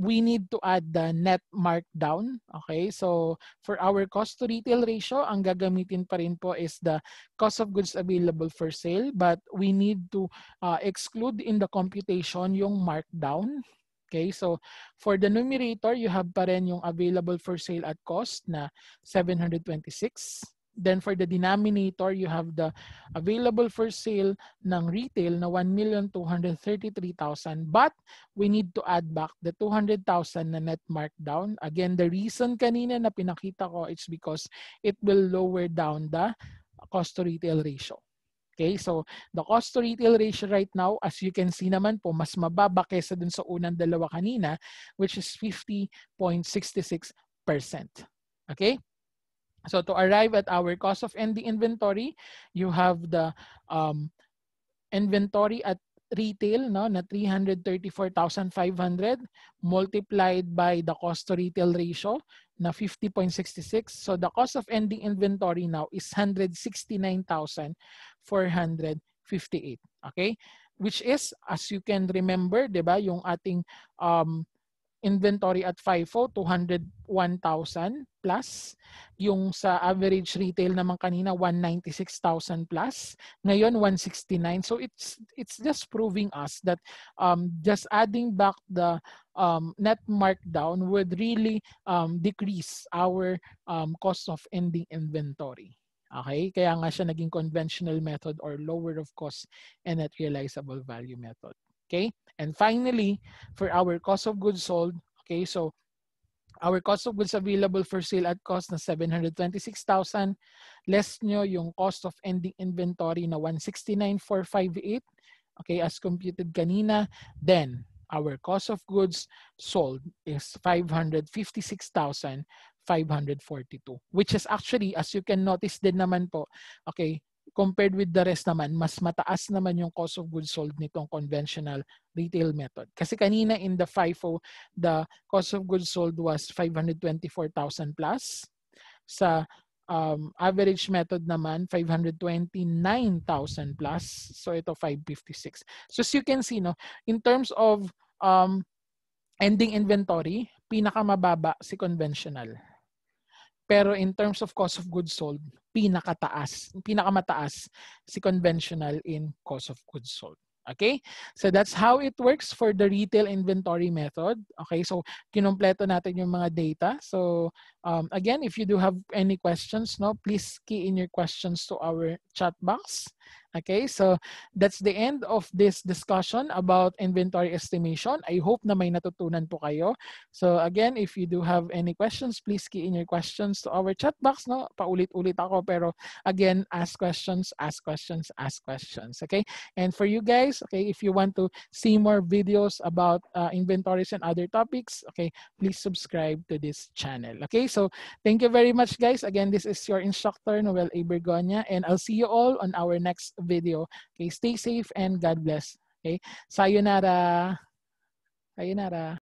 Speaker 1: we need to add the net markdown. Okay, so for our cost to retail ratio, ang gagamitin pa rin po is the cost of goods available for sale, but we need to exclude in the computation yung markdown. Okay, so for the numerator, you have pa rin yung available for sale at cost na 726. Then for the denominator, you have the available for sale ng retail na 1,233,000. But we need to add back the 200,000 na net markdown. Again, the reason kanina na pinakita ko, it's because it will lower down the cost to retail ratio. Okay, so the cost to retail ratio right now, as you can see naman po, mas mababa kaysa dun sa unang dalawa kanina, which is 50.66%. Okay? So to arrive at our cost of ending inventory, you have the inventory at retail no, na 334,500 multiplied by the cost to retail ratio na 50.66. So the cost of ending inventory now is 169,458. Okay? Which is, as you can remember, di ba, yung ating inventory at FIFO, 201,000 plus. Yung sa average retail naman kanina, 196,000 plus. Ngayon, 169. So it's just proving us that just adding back the net markdown would really decrease our cost of ending inventory. Okay? Kaya nga siya naging conventional method or lower of cost and net realizable value method. Okay? And finally, for our cost of goods sold, okay, so our cost of goods available for sale at cost na 726,000, less nyo yung cost of ending inventory na 169,458, okay, as computed kanina, then our cost of goods sold is 556,542, which is actually, as you can notice din naman po, okay, compared with the rest naman, mas mataas naman yung cost of goods sold nitong conventional retail method. Kasi kanina in the FIFO, the cost of goods sold was 524,000 plus. Sa average method naman, 529,000 plus. So ito 556. So as you can see, no, in terms of ending inventory, pinakamababa si conventional. Pero in terms of cost of goods sold, pinakamataas si conventional in cost of goods sold. Okay? So that's how it works for the retail inventory method. Okay? So kinumpleto natin yung mga data. So again, if you do have any questions, no, please key in your questions to our chat box. Okay, so that's the end of this discussion about inventory estimation. I hope na may natutunan po kayo. So again, if you do have any questions, please key in your questions to our chat box. No? Paulit-ulit ako, pero again, ask questions, ask questions, ask questions. Okay, and for you guys, okay, if you want to see more videos about inventories and other topics, okay, please subscribe to this channel. Okay, so thank you very much, guys. Again, this is your instructor, Noel A. Bergonia, and I'll see you all on our next video. Okay, stay safe and God bless. Okay, sayonara. Sayonara.